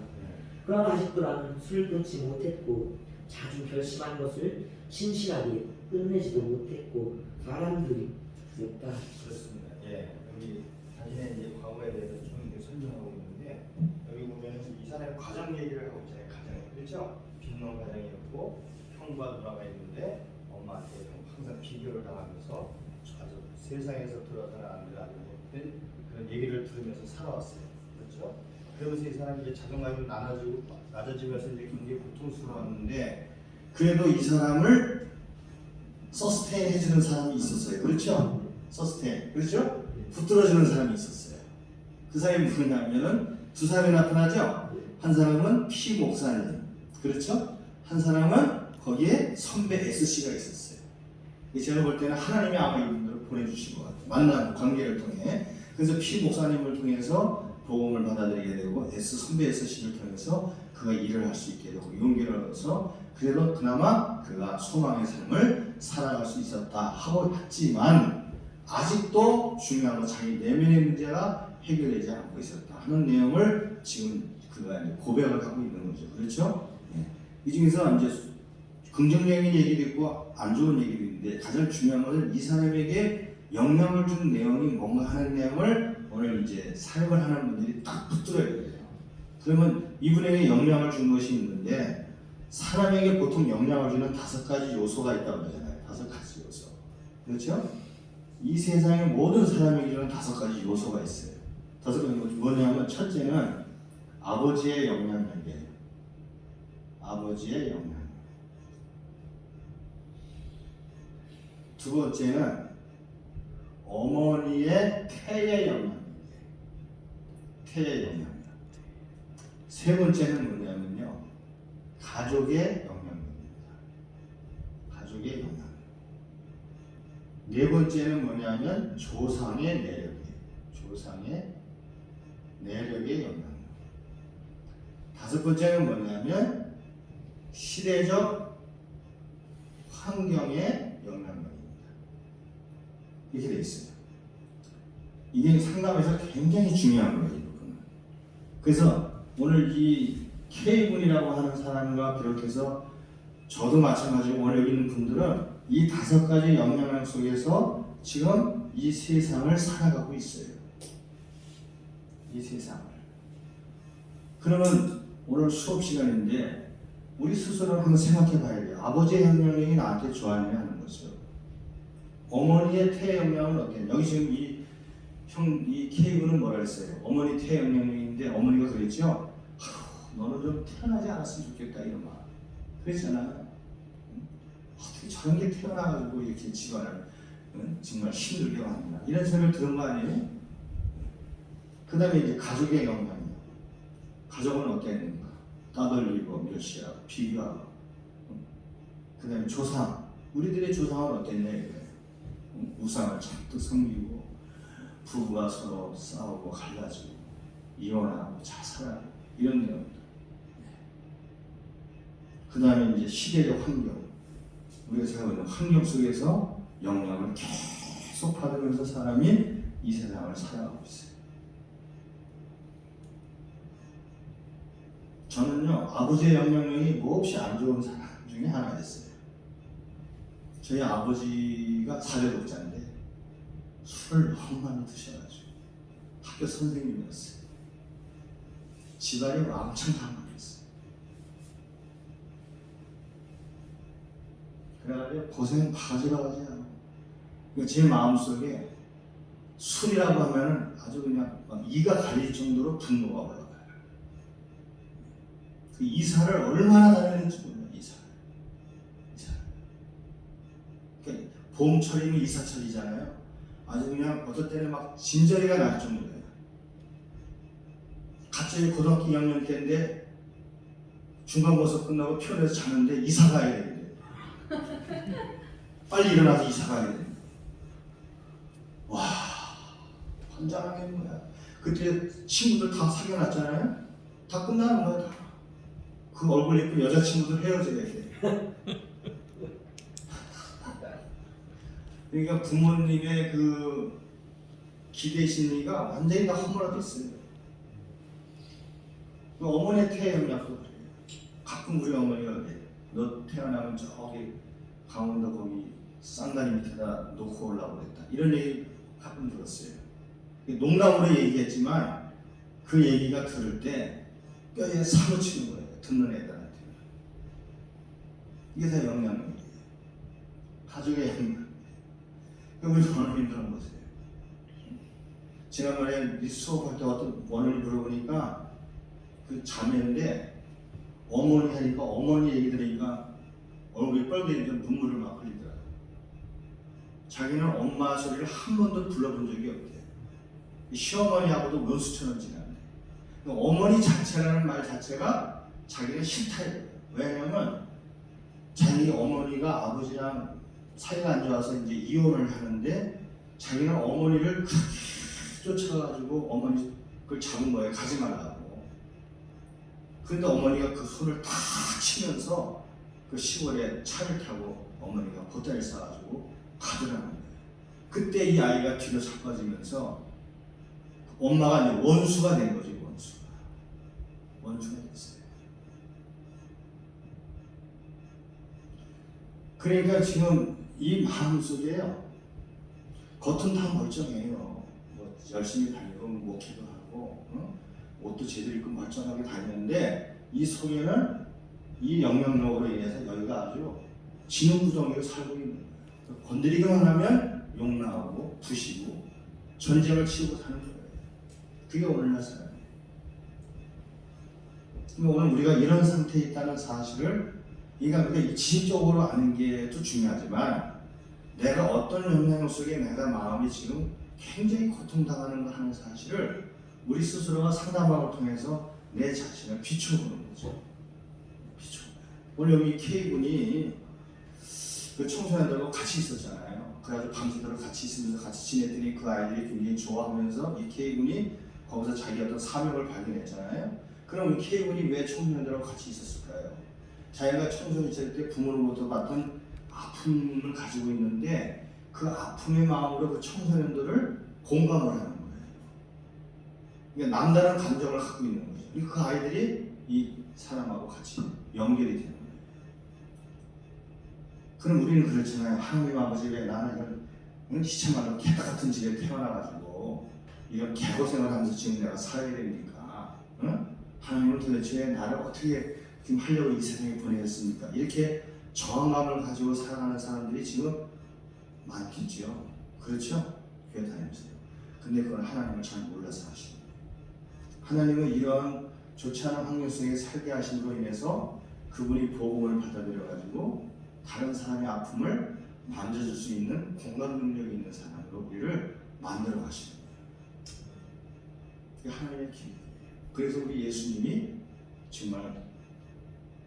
그러나 아직도 나는 술을 끊지 못했고 자주 결심한 것을 신실하게 끝내지도 못했고 사람들이 두렵다. 그렇습니다. 예, 여기 자신의 이제 과거에 대해서 좀 이렇게 설명하고 있는데 여기 보면은 이 사람의 가정 얘기를 하고 있잖아요. 가정, 그렇죠? 빈농 가정이었고 형과 누나가 있는데 엄마한테 항상 비교를 당하면서 아주 세상에서 들어서는 안 되는 그런 얘기를 들으면서 살아왔어요. 그렇죠? 그러면서 이 사람이 이제 자존감이 낮아지면서 이제 굉장히 고통스러웠는데 그래도 이 사람을 서스테인 해주는 사람이 있었어요. 그렇죠? 서스테인. 그렇죠? 붙들어주는 사람이 있었어요. 그 사람이 누구냐면은 두 사람이 나타나죠? 한 사람은 피 목사님. 그렇죠? 한 사람은 거기에 선배 S씨가 있었어요. 제가 볼 때는 하나님이 아마 이분들을 보내주신 것 같아요. 만난 관계를 통해. 그래서 피 목사님을 통해서 복음을 받아들이게 되고 선배 S씨를 통해서 그가 일을 할 수 있게 되고 용기를 얻어서 그래도 그나마 그가 소망의 삶을 살아갈 수 있었다 하고 했지만 아직도 중요한 건 자기 내면의 문제가 해결되지 않고 있었다 하는 내용을 지금 그가 고백을 하고 있는 거죠. 그렇죠? 네. 이 중에서 이제 긍정적인 얘기도 있고 안 좋은 얘기도 있는데 가장 중요한 것은 이 사람에게 영향을 준 내용이 뭔가 하는 내용을 오늘 이제 사역을 하는 분들이 딱 붙들어야 돼요. 그러면 이분에게 영향을 준 것이 있는데 사람에게 보통 영향을 주는 5가지 요소가 있다고 그러잖아요. 5가지 요소. 그렇죠? 이 세상의 모든 사람에게 주는 5가지 요소가 있어요. 5가지 뭐냐면 첫째는 아버지의 영향력이에요. 아버지의 영향력. 두 번째는 어머니의 태의 영향력이에요. 태의 영향력. 세 번째는 뭐냐면요. 가족의 영향력입니다. 가족의 영향력. 네 번째는 뭐냐면 조상의 내력이에요. 조상의 내력의 영향력. 다섯 번째는 뭐냐면 시대적 환경의 영향력입니다. 이렇게 돼 있어요. 이게 상담에서 굉장히 중요한 거예요. 그래서 오늘 이 K군이라고 하는 사람과 비롯해서 저도 마찬가지고 오늘 여기 있는 분들은 이 5가지 영향력 속에서 지금 이 세상을 살아가고 있어요. 이 세상을. 그러면 오늘 수업 시간인데 우리 스스로 한번 생각해 봐야 돼요. 아버지의 영향력이 나한테 좋아하느냐 하는 거죠. 어머니의 태 영향은 어때요? 여기 지금 이 K군은 뭐라 그랬어요? 어머니 태 영향력인데 어머니가 그랬죠? 너는 좀 태어나지 않았으면 좋겠다 이런 말. 그랬잖아요. 어떻게 저런 게 태어나가지고 이렇게 집안을 정말 힘들게 만드나 이런 소리를 들은 거 아니에요? 그 다음에 이제 가족의 영향이요. 가족은 어땠는가? 따돌리고 멸시하고 비교하고 그 다음에 조상 우리들의 조상은 어땠냐 이거예요. 우상을 잔뜩 섬기고 부부가 서로 싸우고 갈라지고 이혼하고 자살하고 이런 내용들. 그 다음에 이제 시대의 환경 우리가 살고 있는 환경 속에서 영향을 계속 받으면서 사람이 이 세상을 살아가고 있어요. 저는요 아버지의 영향력이 몹시 안 좋은 사람 중에 하나였어요. 저희 아버지가 사회복자인데 술을 너무 많이 드셔가지고 학교 선생님이었어요. 집안이 왕창 당황했어요. 그래가지고 고생 바가지 하고 제 마음속에 술이라고 하면 아주 그냥 막 이가 갈릴 정도로 분노가 올라가요. 그 이사를 얼마나 다녔는지 몰라요. 이사를. 그러니까 봄철이면 이사철이잖아요. 아주 그냥 어떨 때는 막 진저리가 날 정도예요. 갑자기 고등학교 2학년 때인데 중간고사 끝나고 피원에서 자는데 이사 가야 되는데 빨리 일어나서 이사 가야 되는데 와 환장하는 거야. 그때 친구들 다 사귀어놨잖아요. 다 끝나는 거야 다. 그 얼굴 예쁜 여자친구들 헤어져야 돼. 그러니까 부모님의 그 기대 심리가 완전히 다 허물어졌어요. 그 어머니의 태영약도 그래요. 가끔 우리 어머니가 그래요. 너 태어나면 저기 강원도 거기 쌍다리 밑에다 놓고 오려고 그랬다. 이런 얘기 가끔 들었어요. 농담으로 얘기했지만 그 얘기가 들을 때 뼈에 사무치는 거예요. 듣는 애들한테. 이게 다 영향력이에요. 가족의 영향. 우리 어머님들 한번 보세요. 지난번에 수업할 때 어떤 원을 물어보니까 그 자매인데 어머니 하니까 어머니 얘기 들으니까 얼굴이 빨개지니까 눈물을 막 흘리더라고요. 자기는 엄마 소리를 한 번도 불러본 적이 없대요. 시어머니하고도 원수처럼 지내는데 어머니 자체라는 말 자체가 자기가 싫다 이거예요. 왜냐면 자기 어머니가 아버지랑 사이가 안 좋아서 이제 이혼을 하는데 자기는 어머니를 그렇게 쫓아가지고 어머니 그걸 잡은 거예요. 가지 말라고. 그런데 어머니가 그 손을 탁 치면서 그 시골에 차를 타고 어머니가 보따리를 싸가지고 가더라는 거예요. 그때 이 아이가 뒤로 자빠지면서 엄마가 이제 원수가 된 거지. 원수가 됐어요. 그러니까 지금 이 마음속에요. 겉은 다 멀쩡해요. 뭐 열심히 다니고 목회도 하고 옷도 제대로 입고 멀쩡하게 다니는데 이 속에는 이 영향력으로 인해서 여기가 아주 진흙구덩이로 살고 있는 거예요. 건드리기만 하면 욕 나오고 부시고 전쟁을 치고 사는 거예요. 그게 오늘날 사람이에요. 오늘 우리가 이런 상태에 있다는 사실을 그러니까 지식적으로 아는 게 또 중요하지만 내가 어떤 영향력 속에 내가 마음이 지금 굉장히 고통당하는 걸 하는 사실을 우리 스스로가 상담학을 통해서 내 자신을 비춰보는 거죠. 오늘 여기 K군이 그 청소년들하고 같이 있었잖아요. 그래가지고 밤새도록 같이 있으면서 같이 지냈더니 그 아이들이 굉장히 좋아하면서 이 K군이 거기서 자기 어떤 사명을 발견했잖아요. 그럼 이 K군이 왜 청소년들하고 같이 있었을까요? 자기가 청소년 있을 때 부모로부터 받던 아픔을 가지고 있는데 그 아픔의 마음으로 그 청소년들을 공감을 하는 거예요. 그러니까 남다른 감정을 갖고 있는 거죠. 그리고 그 아이들이 이 사람하고 같이 연결이 되는 거예요. 그럼 우리는 그렇잖아요. 하나님 아버지 왜 나는 이런 시체말로 개떡 같은 집에 태어나가지고 이런 개고생을 하면서 지금 내가 살아야 됩니까? 응? 하나님은 도대체 나를 어떻게 지금 하려고 이 세상에 보내셨습니까? 이렇게 저항감을 가지고 살아가는 사람들이 지금 많겠죠. 그렇죠? 교회 다니면서. 근데 그건 하나님을 잘 몰라서 하시는 거예요. 하나님은 이런 좋지 않은 환경 속에 살게 하심으로 인해서 그분이 복음을 받아들여가지고 다른 사람의 아픔을 만져줄 수 있는 공감 능력이 있는 사람으로 우리를 만들어 가시는 거예요. 그게 하나님의 기획이에요. 그래서 우리 예수님이 정말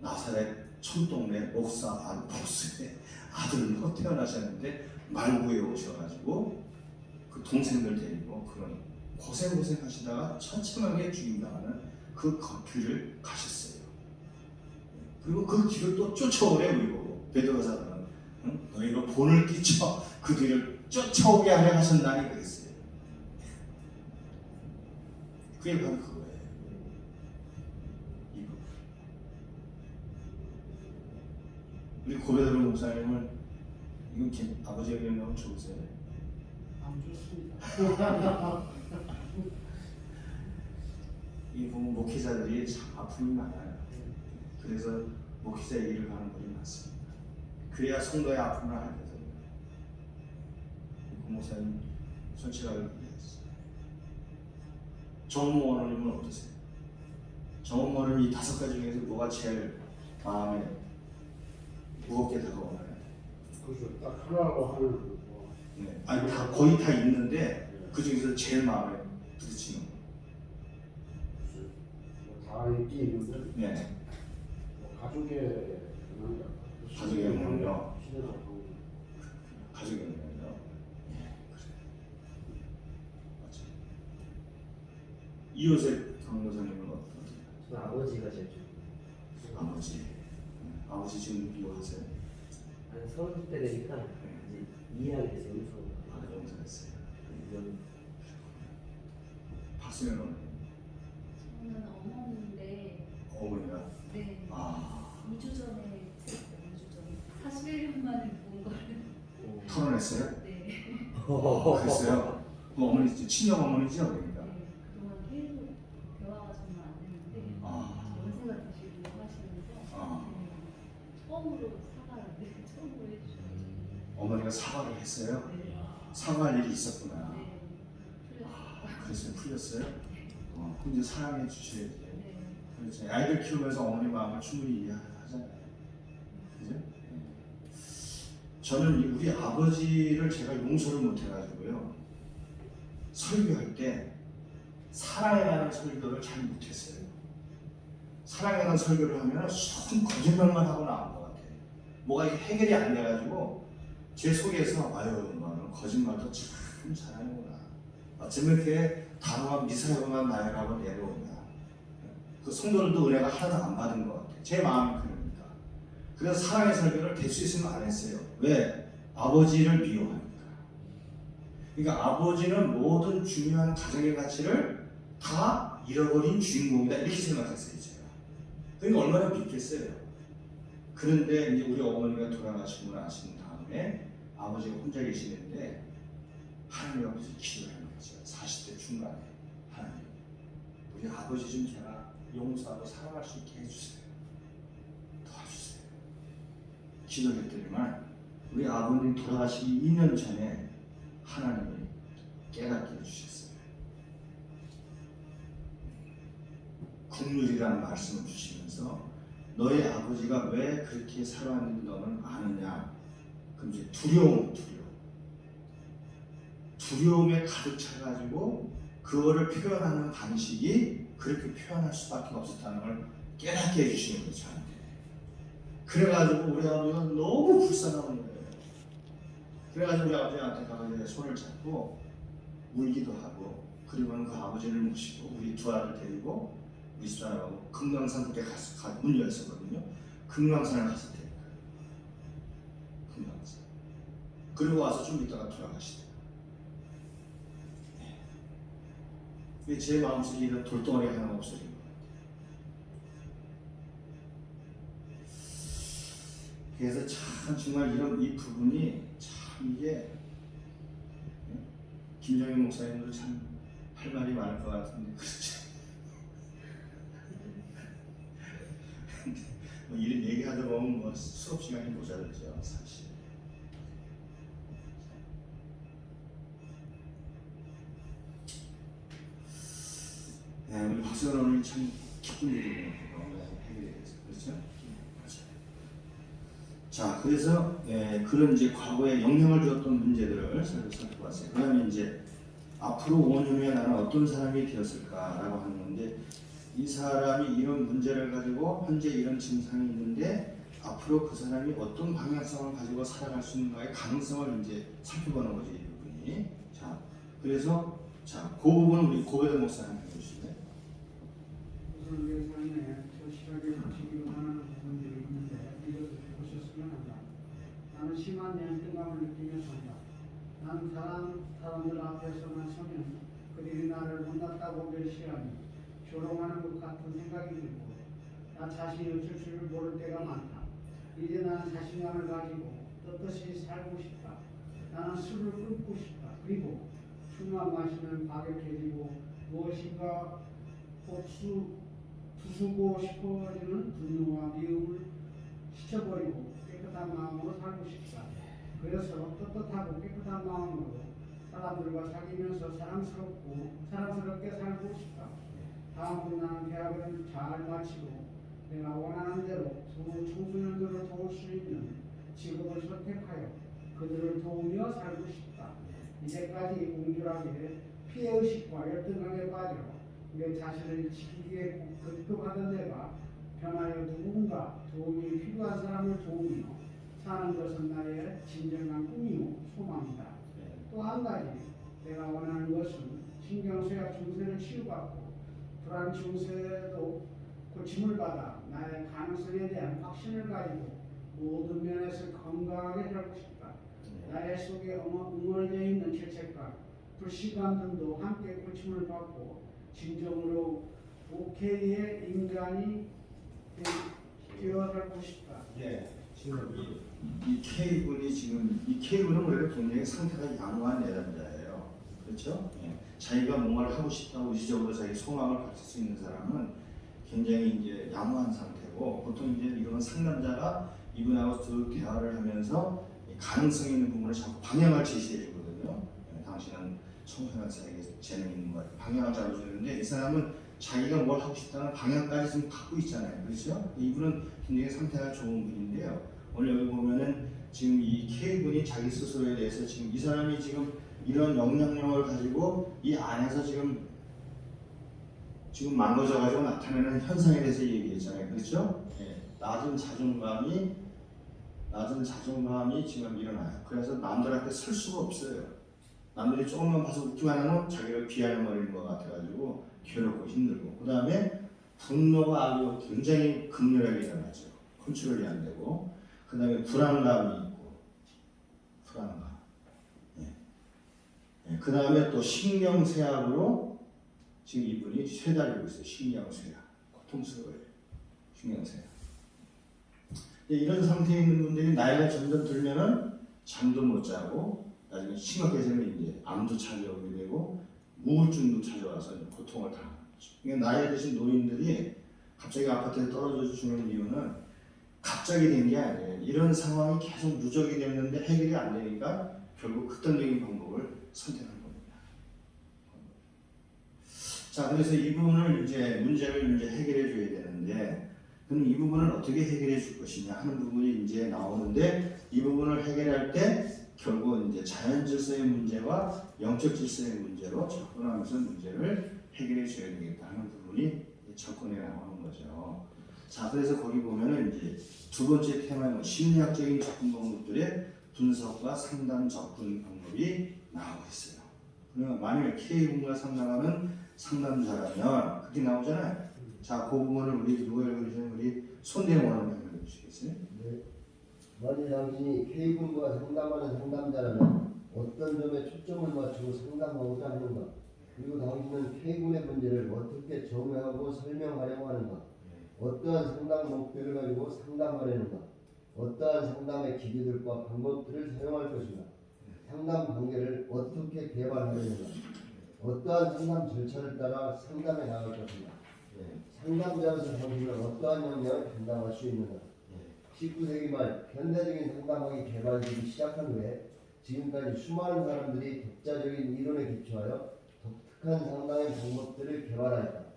나사렛 촌동네 목수의 아들로 태어나셨는데 말구에 오셔가지고 그 동생들 데리고 그런 고생하시다가 처참하게 죽임당하는 그 길을 가셨어요. 그리고 그 길을 또 쫓아오래 우리 보고 베드로사는 응? 너희가 본을 끼쳐 그 뒤를 쫓아오게 하려 하셨나니 그랬어요. 그게 바로 그거예요. 이거. 우리 고베드로 목사님은 이건 아버지 의견 너무 좋으세요? 안 좋습니다. 이 보면 목회자들이 참 아픔이 많아요. 그래서 목회자 일을 하는 분이 많습니다. 그래야 성도의 아픔을 알게 됩니다. 고 목사님 솔직하게 얘기했어요. 정모 원호님은 어떠세요? 정모 원호님 이 5가지 중에서 뭐가 제일 마음에 무겁게 다가오나요? 그죠. 딱 하나로 하는 거. 네. 아니 다 거의 다 있는데 그 중에서 제일 마음에 부딪히는 거. 다 있긴 있는데 네. 가족의 가족의 영혼이요. 신뢰적 가족의 영혼이요. 예, 그래. 맞죠. 이호셉 강도사님은 어떠세요? 저는 아버지가 제일 좋아요. 아버지. 아버지 지금 미워하세요? 한 30대 되니까 이제 이해하게 됐어요. 용서. 아, 용서했어요. 이런 박수현 어머니. 저는 어머니인데 어머니가 네. 아 2주 전에 2주 전에 41년 만에 본 거를 털어냈어요? 네. 그랬어요? 그 어머니 친정 어머니죠, 그러니까. 네. 그동안 계속 대화가 정말 안 됐는데 아. 연세가 되시고 하시면서 아. 처음으로 사과를 처음으로 해주셔서 어머니가 사과를 했어요? 네. 사과할 일이 있었구나. 네. 그래서 그래서 풀렸어요? 이제 사랑해 주셔야지. 네. 그렇죠. 아이들 키우면서 어머니 마음을 충분히 이해하잖아요. 그죠? 네. 저는 우리 아버지를 제가 용서를 못 해가지고요. 설교할 때 사랑에 관한 설교를 잘 못했어요. 사랑에 관한 설교를 하면 순 거짓말만 하고 나온 것 같아요. 뭐가 이게 해결이 안 돼가지고 제 속에서 아유 너는 거짓말도 참 잘하는구나. 어쩌면 이렇게 단호한 미사여만 나열하고 내려온다. 그 성도들도 은혜가 하나도 안 받은 것 같아요. 제 마음이 그러니까. 그래서 사랑의 설교를 될 수 있으면 안 했어요. 왜? 아버지를 미워하니까. 그러니까 아버지는 모든 중요한 가정의 가치를 다 잃어버린 주인공이다 이렇게 생각했어요. 제가. 그러니까 얼마나 믿겠어요. 그런데 이제 우리 어머니가 돌아가시고 나신 다음에 아버지가 혼자 계시는데 하나님 앞에서 기도하는 거죠. 40대 중반에 하나님 우리 아버지 좀 제가 용서하고 사랑할 수 있게 해주세요. 도와주세요. 기도했더니만 우리 아버님 돌아가시기 2년 전에 하나님이 깨닫게 해주셨어요. 국률이라는 말씀을 주시면서 너의 아버지가 왜 그렇게 살아왔는지 너는 아느냐? 그럼 이제 두려움에 가득 차가지고 그거를 표현하는 방식이 그렇게 표현할 수밖에 없었다는 걸 깨닫게 해주시는 거죠. 저한테. 그래가지고 우리 아버지가 너무 불쌍한 거예요. 그래가지고 우리 아버지한테 가서 손을 잡고 울기도 하고 그리고는 그 아버지를 모시고 우리 두 아들 데리고 우리 집사람하고 금강산 그때 문 열었거든요. 금강산을 갔을 때 금강산. 그리고 와서 좀 있다가 돌아가시대요. 그게 제 마음속에 이런 돌덩어리 하나 없어진 것 같아요. 그래서 참 정말 이 부분이 참 이게 김정일 목사님도 참 할 말이 많을 것 같은데 그렇죠. 뭐 이런 얘기하다 보면 뭐 수업 시간이 모자르죠 사실. 네, 우리 박사는 오늘 참 기쁜 일이네요. 해결에 대해서 그렇죠? 자, 그래서 그런 이제 과거에 영향을 주었던 문제들을 살펴봤어요. 그다음에 이제 앞으로 5년 후에 나는 어떤 사람이 되었을까라고 하는 건데 이 사람이 이런 문제를 가지고 현재 이런 증상이 있는데 앞으로 그 사람이 어떤 방향성을 가지고 살아갈 수 있는가의 가능성을 이제 살펴보는 거죠, 이 부분이. 자, 그래서 그 부분 우리 고배도 목사님 해주실래요? 우선 예산에 절실하게 지키기로 하는 부분들이 있는데 이것을 보셨으면 한다. 나는 심한 냉정감을 느끼며 산다. 나는 사람들 앞에서만 서면 그들이 나를 못났다고 멸시하니 조롱하는 것 같은 생각이 들고 나 자신이 어쩔 줄을 모를 때가 많다. 이제 나는 자신감을 가지고 떳떳이 살고 싶다. 나는 술을 끊고 싶다. 그리고 술만 마시면 과격해지고 무엇인가 부수고 싶어지는 분노와 미움을 시켜버리고 깨끗한 마음으로 살고 싶다. 그래서 떳떳하고 깨끗한 마음으로 사람들과 사귀면서 사랑스럽게 살고 싶다. 다음으로 나는 대학을 잘 마치고 내가 원하는 대로 청소년들을 도울 수 있는 직업을 선택하여 그들을 도우며 살고 싶다. 이제까지 옹졸하게 피해의식과 열등감에 빠져 내 자신을 지키기에 급급하던 내가 변하여 누군가 도움이 필요한 사람을 도우며 사는 것은 나의 진정한 꿈이요 소망이다. 또 한 가지 내가 원하는 것은 신경쇠약 증세를 치유받고 불안 증세도 고침을 받아 나의 가능성에 대한 확신을 가지고 모든 면에서 건강하게 살고 싶다. 나의 속에 응어져 있는 죄책감, 불신감 등도 함께 고침을 받고 진정으로 OK의 인간이 되어 살고 싶다. 예, 지금 이 K군이 지금 이 K군은 원래 굉장히 상태가 양호한 내담자예요. 그렇죠? 예. 자기가 뭔가를 하고 싶다고 의지적으로 자기 소망을 가질 수 있는 사람은 굉장히 이제 양호한 상태고 보통 이제 이런 상담자가 이분하고 쭉 대화를 하면서 가능성 있는 부분을 자꾸 방향을 제시해 주거든요. 예, 당신은 청소년사에게 재능 있는 것 같아요. 방향을 잡아주는데 이 사람은 자기가 뭘 하고 싶다는 방향까지 좀 갖고 있잖아요. 그렇죠? 이분은 굉장히 상태가 좋은 분인데요. 오늘 여기 보면은 지금 이 K군이 자기 스스로에 대해서 지금 이 사람이 지금 이런 영향력을 가지고 이 안에서 지금 망가져가지고 나타나는 현상에 대해서 얘기했잖아요. 그렇죠? 예, 낮은 자존감이 지금 일어나요. 그래서 남들한테 설 수가 없어요. 남들이 조금만 봐서 웃기만 하면 자기를 비하해버리는 것 같아가지고 괴롭고 힘들고 그 다음에 분노가 아주 굉장히 극렬하게 일어나죠. 컨트롤이 안 되고 그 다음에 불안감이 있고 불안감 그 다음에 또 신경쇠약으로 지금 이분이 쇠달리고 있어요. 신경쇠약 고통스러워요. 신경쇠약 이런 상태에 있는 분들이 나이가 점점 들면은 잠도 못 자고 나중에 심각해지면 이제 암도 찾아오게 되고 우울증도 찾아와서 고통을 당하는 거죠. 그러니까 나이 드신 노인들이 갑자기 아파트에 떨어져 죽는 이유는 갑자기 된 게 아니에요. 이런 상황이 계속 누적이 됐는데 해결이 안 되니까 결국 극단적인 방법을 선택한 겁니다. 자, 그래서 이 부분을 문제를 해결해 줘야 되는데 그럼 이 부분을 어떻게 해결해 줄 것이냐 하는 부분이 이제 나오는데 이 부분을 해결할 때 결국 이제 자연 질서의 문제와 영적 질서의 문제로 접근하면서 문제를 해결해 줘야 되겠다 하는 부분이 접근해 나오는 거죠. 자, 그래서 거기 보면은 이제 두 번째 테마는 심리학적인 접근 방법들의 분석과 상담 접근 방법이 나오고 있어요. 그러면 만일 K군과 상담하는 상담자라면 그게 나오잖아요. 자, 그 부분을 우리 누가 읽어주시면 우리 손대원 원장님 읽어주시겠어요? 네. 만일 당신이 K군과 상담하는 상담자라면 어떤 점에 초점을 맞추고 상담하고자 하는가? 그리고 당신은 K군의 문제를 어떻게 정의하고 설명하려고 하는가? 어떠한 상담 목표를 가지고 상담하려는가? 어떠한 상담의 기계들과 방법들을 사용할 것인가? 상담 관계를 어떻게 개발하려는가? 어떠한 상담 절차를 따라 상담에 나갈 것인가? 상담자로서 당신은 어떠한 역량을 담당할 수 있는가? 19세기 말 현대적인 상담학이 개발되기 시작한 후에 지금까지 수많은 사람들이 독자적인 이론에 기초하여 독특한 상담의 방법들을 개발하였다.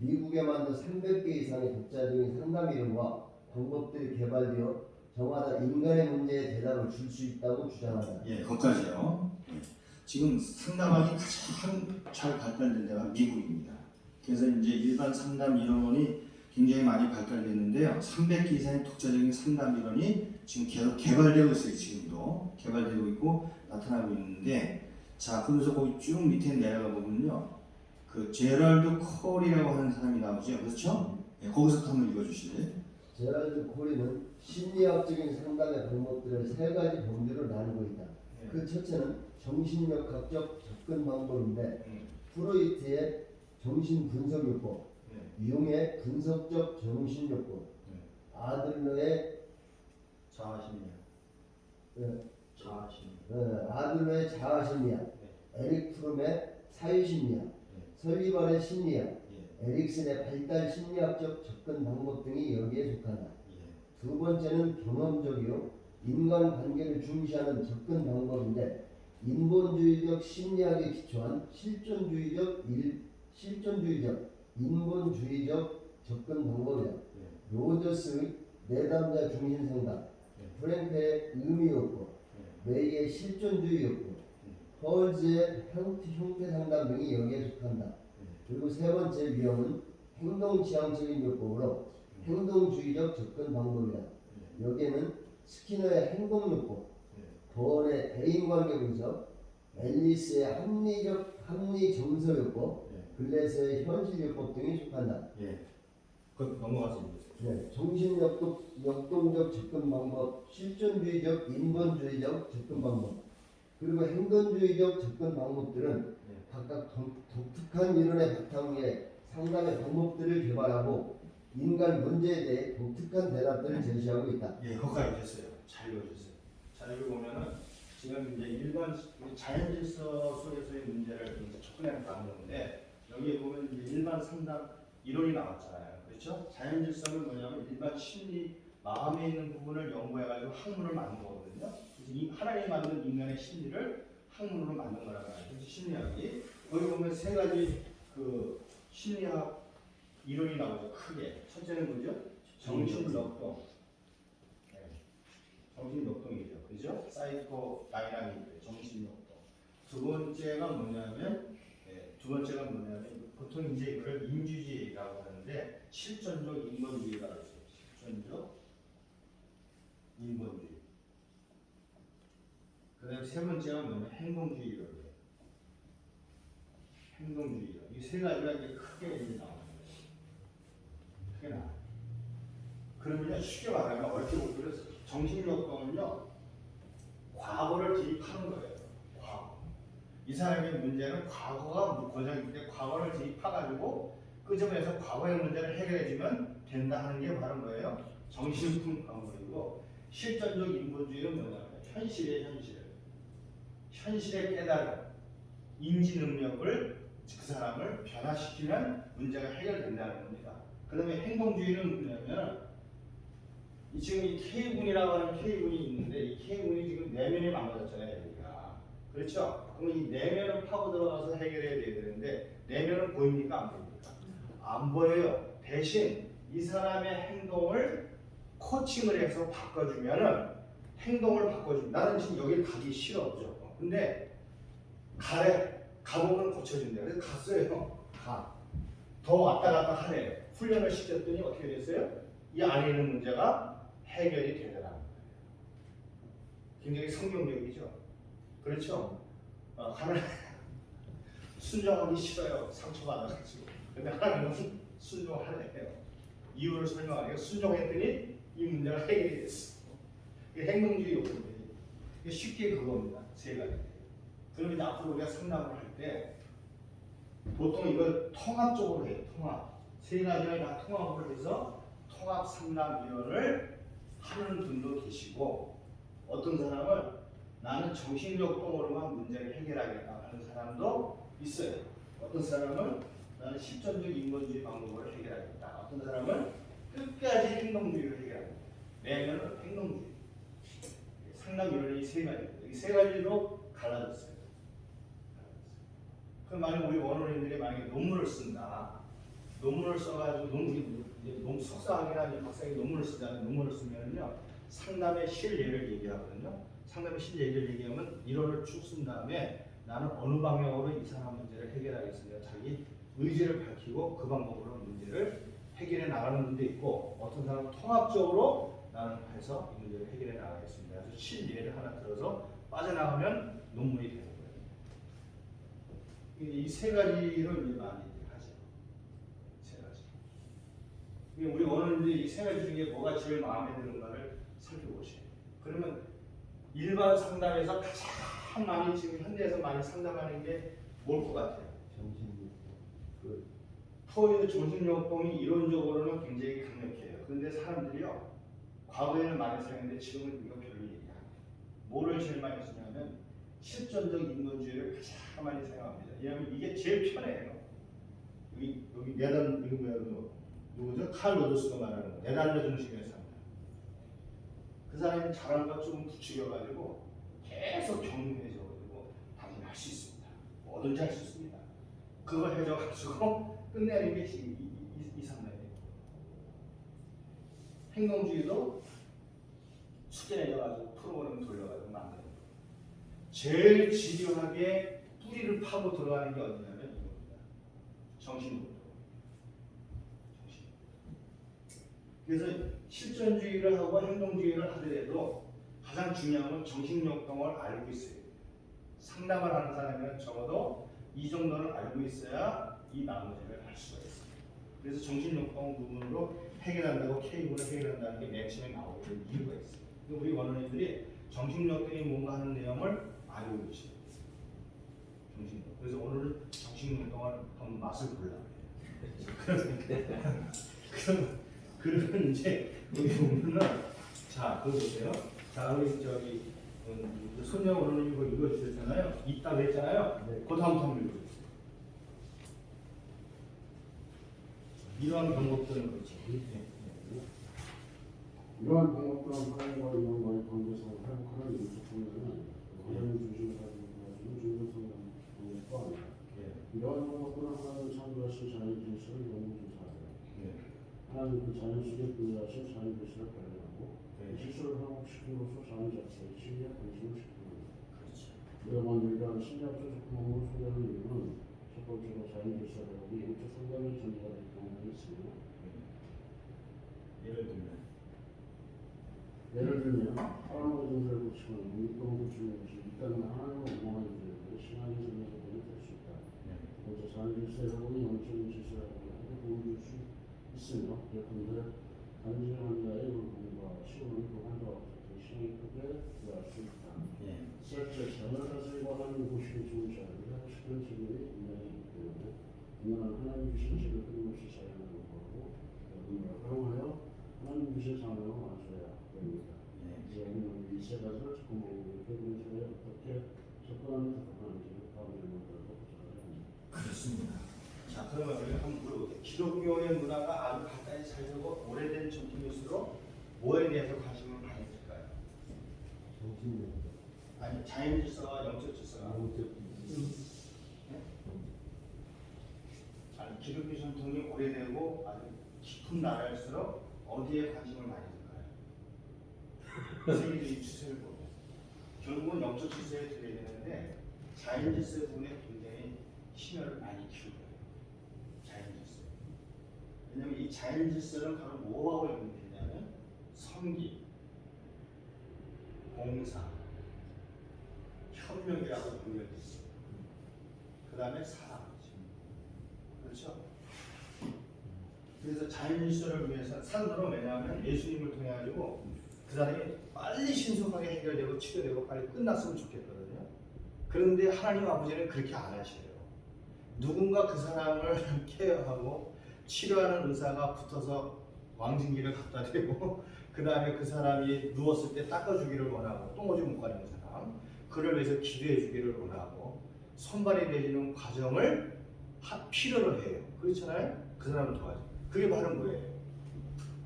미국에만도 300개 이상의 독자적인 상담 이론과 방법들이 개발되어 저마다 인간의 문제에 대답을 줄 수 있다고 주장한다. 예, 거기까지요. 지금 상담학이 가장 잘 발달된 데가 미국입니다. 그래서 이제 일반 상담 이론이 굉장히 많이 발달됐는데요. 300개 이상의 독자적인 상담 이론이 지금 계속 개발되고 있어요. 지금도 개발되고 있고 나타나고 있는데, 자, 그래서 거기 쭉 밑에 내려가 보면요, 그 제럴드 콜이라고 하는 사람이 나오죠, 그렇죠? 예, 거기서부터 한번 읽어주실래요? 제랄드 콜리는 심리학적인 상담의 방법들을 세 가지 범주로 나누고 있다. 그 첫째는 정신역학적 접근 방법인데, 프로이트의 정신분석요법, 융의 분석적 정신요법, 아들러의 자아심리학. 예, 자아심리학. 아들러의 자아심리학, 에릭 프롬의 사유심리학, 설리반의 심리학, 에릭슨의 발달 심리학적 접근 방법 등이 여기에 속한다. 두 번째는 경험적이요 인간 관계를 중시하는 접근 방법인데, 인본주의적 심리학에 기초한 실존주의적 인본주의적 접근 방법이다. 로저스의 내담자 중심 상담, 프랭크의 의미요법, 메이의 실존주의 요법, 펄즈의 형태 상담 등이 여기에 속한다. 그리고 세 번째 유형은 행동지향적인 요법으로 행동주의적 접근 방법이다. 여기에는 스키너의 행동요법, 벌의 대인관계 분석, 앨리스의 합리정서요법, 글래서의 현실요법 등이 속한다. 예. 그 넘어가서 읽으세요. 정신역동적 접근 방법, 실존주의적 인본주의적 접근 방법, 그리고 행동주의적 접근 방법들은 각각 독특한 이론의 바탕 위에 상담의 방법들을 개발하고 인간 문제에 대해 독특한 대답들을 제시하고 있다. 예, 거기까지 됐어요. 잘 읽어주세요. 자, 여기 보면은 지금 이제 일반 자연 질서 속에서의 문제를 이제 접근해서 나누는데, 여기에 보면 이제 일반 상담 이론이 나왔잖아요. 그렇죠? 자연 질서는 뭐냐면 일반 심리, 마음에 있는 부분을 연구해가지고 학문을 만든 거거든요. 그래서 이 하나님 만든 인간의 심리를 학문으로 만든 거라고 해요. 그래서 심리학이 거기 보면 세 가지 그 심리학 이론이 나오죠. 크게 첫째는 뭐죠? 정신역동. 정신역동이죠. 그죠? 사이코 다이나믹 정신역동. 두 번째가 뭐냐면 보통 이제 이걸 인주주의라고 하는데, 실존적 인본주의라고 했어요. 실존적 인본주의. 그다음에 세 번째가 뭐냐면 행동주의라고 해요. 행동주의. 이 세 가지가 이제 크게 이제 나오는 거예요. 크게 나와요. 그러면 쉽게 말하면 어떻게 보면 정신역동은요, 과거를 대입하는 거예요. 과거. 이 사람의 문제는 과거가 고정인데 과거를 대입해가지고 그 점에서 과거의 문제를 해결해주면 된다 하는 게 바로 뭐예요? 정신품 방법이고, 실존적 인본주의는 뭐냐면 현실의 깨달음, 인지 능력을 그 사람을 변화시키면 문제가 해결된다는 겁니다. 그다음에 행동주의는 뭐냐면, 지금 이 K군이라고 하는 K군이 있는데, 이 K군이 지금 내면이 망가졌잖아요, 여기가. 그렇죠? 그럼 이 내면을 파고 들어가서 해결해야 돼야 되는데, 내면은 보입니까? 안 보입니까? 안 보여요. 대신 이 사람의 행동을 코칭을 해서 바꿔주면은, 행동을 바꿔주면, 나는 지금 여기 가기 싫어. 근데 가래. 가보면 고쳐진대. 그래서 갔어요. 더 왔다 갔다 하래. 훈련을 시켰더니 어떻게 됐어요? 이 안에 있는 문제가 해결이 되더라는 거예요. 굉장히 성경적이죠. 그렇죠? 하나님 순종하기 싫어요. 상처받아가지고. 근데 하나님은 순종하래요. 이유를 설명하니까 순종했더니 이 문제가 해결이 됐어. 이게 행동주의 요법이에요. 쉽게 그겁니다. 세 가지. 그럼 이제 앞으로 우리가 상담을 할 때 보통 이걸 통합적으로 해요. 통합. 세 가지를 다 통합을 해서 통합 상담위원을 하는 분도 계시고, 어떤 사람은 나는 정신력동으로만 문제를 해결하겠다 하는 사람도 있어요. 어떤 사람은 나는 실전적 인본주의 방법으로 해결하겠다. 어떤 사람은 끝까지 행동주의로 해결하겠다. 매년은 행동주의. 상담 이론이 세 가지입니다. 이 세 가지로 갈라졌어요. 그럼 만약 우리 원어민들이 만약에 논문을 쓴다. 논문을 써가지고 너무 속상하긴 박사님 논문을 쓰자면 논문을 쓰면요 상담의 실례를 얘기하거든요. 상담의 실례를 얘기하면 이론을 쭉 쓴 다음에 나는 어느 방향으로 이 사람 문제를 해결하겠습니다. 자기 의지를 밝히고 그 방법으로 문제를 해결해 나가는 분도 있고, 어떤 사람은 통합적으로 나는 해서 이 문제를 해결해 나가겠습니다. 그래서 실례를 하나 들어서 빠져나가면 논문이 되는 거예요. 이 세 가지를 이제 많이 하죠. 세 가지. 우리 원어민들이 이 세 가지 중에 뭐가 제일 마음에 드는가를 살펴보세요. 그러면 일반 상담에서 가장 많이 지금 현대에서 많이 상담하는 게 뭘 것 같아요? 프로이드 정신요법이 이론적으로는 굉장히 강력해요. 그런데 사람들이요 과거에는 많이 사용했는데 지금은 이거 별로 얘기 안 해요. 뭐를 제일 많이 쓰냐면 실전적 인본주의를 가장 많이 사용합니다. 왜냐하면 이게 제일 편해요. 여기 네덜 이거 뭐야 누구죠? 칼 로더스가 말하는 거. 네덜란드 중심의 상담. 그 사람이 잘하는 것 좀 부추겨가지고 계속 격려해줘가지고 당신 할 수 있습니다. 뭐든지 할 수 있습니다. 그걸 해줘가지고 끝내는 게 이 상담이에요. 행동주의도 숙제내줘가지고 프로그램 돌려가지고 만드는 거예요. 제일 집요하게 뿌리를 파고 들어가는 게 어디냐면 이겁니다. 정신운동. 그래서 실전주의를 하고 행동주의를 하더라도 가장 중요한 건 정신역동을 알고 있어요. 상담을 하는 사람은 적어도 이 정도는 알고 있어야 이 나머지를 할 수가 있어요. 그래서 정신역동 부분으로 해결한다고 K부를 해결한다는 게 맨 처음에 나오게 된 이유가 있어요. 우리 원어민들이 정신역동이 뭔가 하는 내용을 알고 계셔요. 정신역. 그래서 오늘은 정신역동을 한번 맛을 보려고 해요. 그러면 이제 여기 보면은 자 그거 보세요. 자 우리 저기 손녀 오늘 이거 읽어주셨잖아요. 있다고 했잖아요. 네. 그 다음 한번 읽어주세요. 이러한 방법들은 그렇죠. 이러한 방법들은 하나님과 인간과의 관계성을 회복하는 연속성에는 하나님 중심을 가지고 중요성을 방법도 아니다. 이러한 방법들은 하나님 창조하신 자연 질서를 연구조사하여 하나님 그 자연 속에 부여하신 자연 질서를 발견하고 질서를 회복시킴으로써 자연 자체의 진리에 관심을 시킵니다. 이러한 일과 신자적 작품으로 소개하는 이유는 첫 번째로 자연 질서 회복이 영적 상담의 전제가 될 경우가 있으며, 예를 들면 하나님의 존재를 고치거나 육동을 고치는 것이 일단은 하나님을 원망하는 죄고 신앙의 점에서 보면 될 수 있다. 두 번째, 자연 질서의 회복이 영적인 질서의 회복에 도움을 줄 수 있으며, 예컨대 간증한 자의 울분과 시온은 그 환자와 같은 신앙이 크게 부여할 수 있다. 셋째, 자녀 사슬과 하나님 보시는 좋은 자를 회복시키는 책임이 분명히 있기 때문에 분명한 하나님 주신 책을 끊임없이 사용하는 거고, 분명을 활용하여 하나님 주신 사명을 완수해야 됩니다. 이제 우리는 이 세 가지를 조금 배우는 사회에 어떻게 접근하면 적합한지 다음 질문들로 보도록 합니다. 그렇습니다. 자 그러면 우리 한번 물어볼게요. 기독교의 문화가 아주 간단히 잘 되고 오래된 전통일수록 뭐에 대해서 관심을 많이 줄까요? 아니 자연 질서와 영적 질서가. 아니 기독교 전통이 오래되고 아주 깊은 나라일수록 어디에 관심을 많이 줄까요? 세계적인 추세를 보면 결국은 영적 질서에 들어야 되는데 자연 질서 부분에 굉장히 심혈을 많이 키우고요. 자연 질서. 왜냐하면 이 자연 질서는 바로 뭐하고 연결되냐면 섬기, 봉사, 협력이라고 연결돼 있어요. 그 다음에 사랑. 그렇죠? 그래서 자연 질서를 위해서 사람들은 왜냐하면 예수님을 통해 가지고 그 사람이 빨리 신속하게 해결되고 치료되고 빨리 끝났으면 좋겠거든요. 그런데 하나님 아버지는 그렇게 안 하셔요. 누군가 그 사람을 케어하고 치료하는 의사가 붙어서 왕진기를 갖다 대고 그 다음에 그 사람이 누웠을 때 닦아주기를 원하고 똥오줌 못 가리는 사람 그를 위해서 기도해 주기를 원하고 선발이 되는 과정을 필요로 해요. 그렇잖아요? 그 사람을 도와줘. 그게 바로 뭐예요?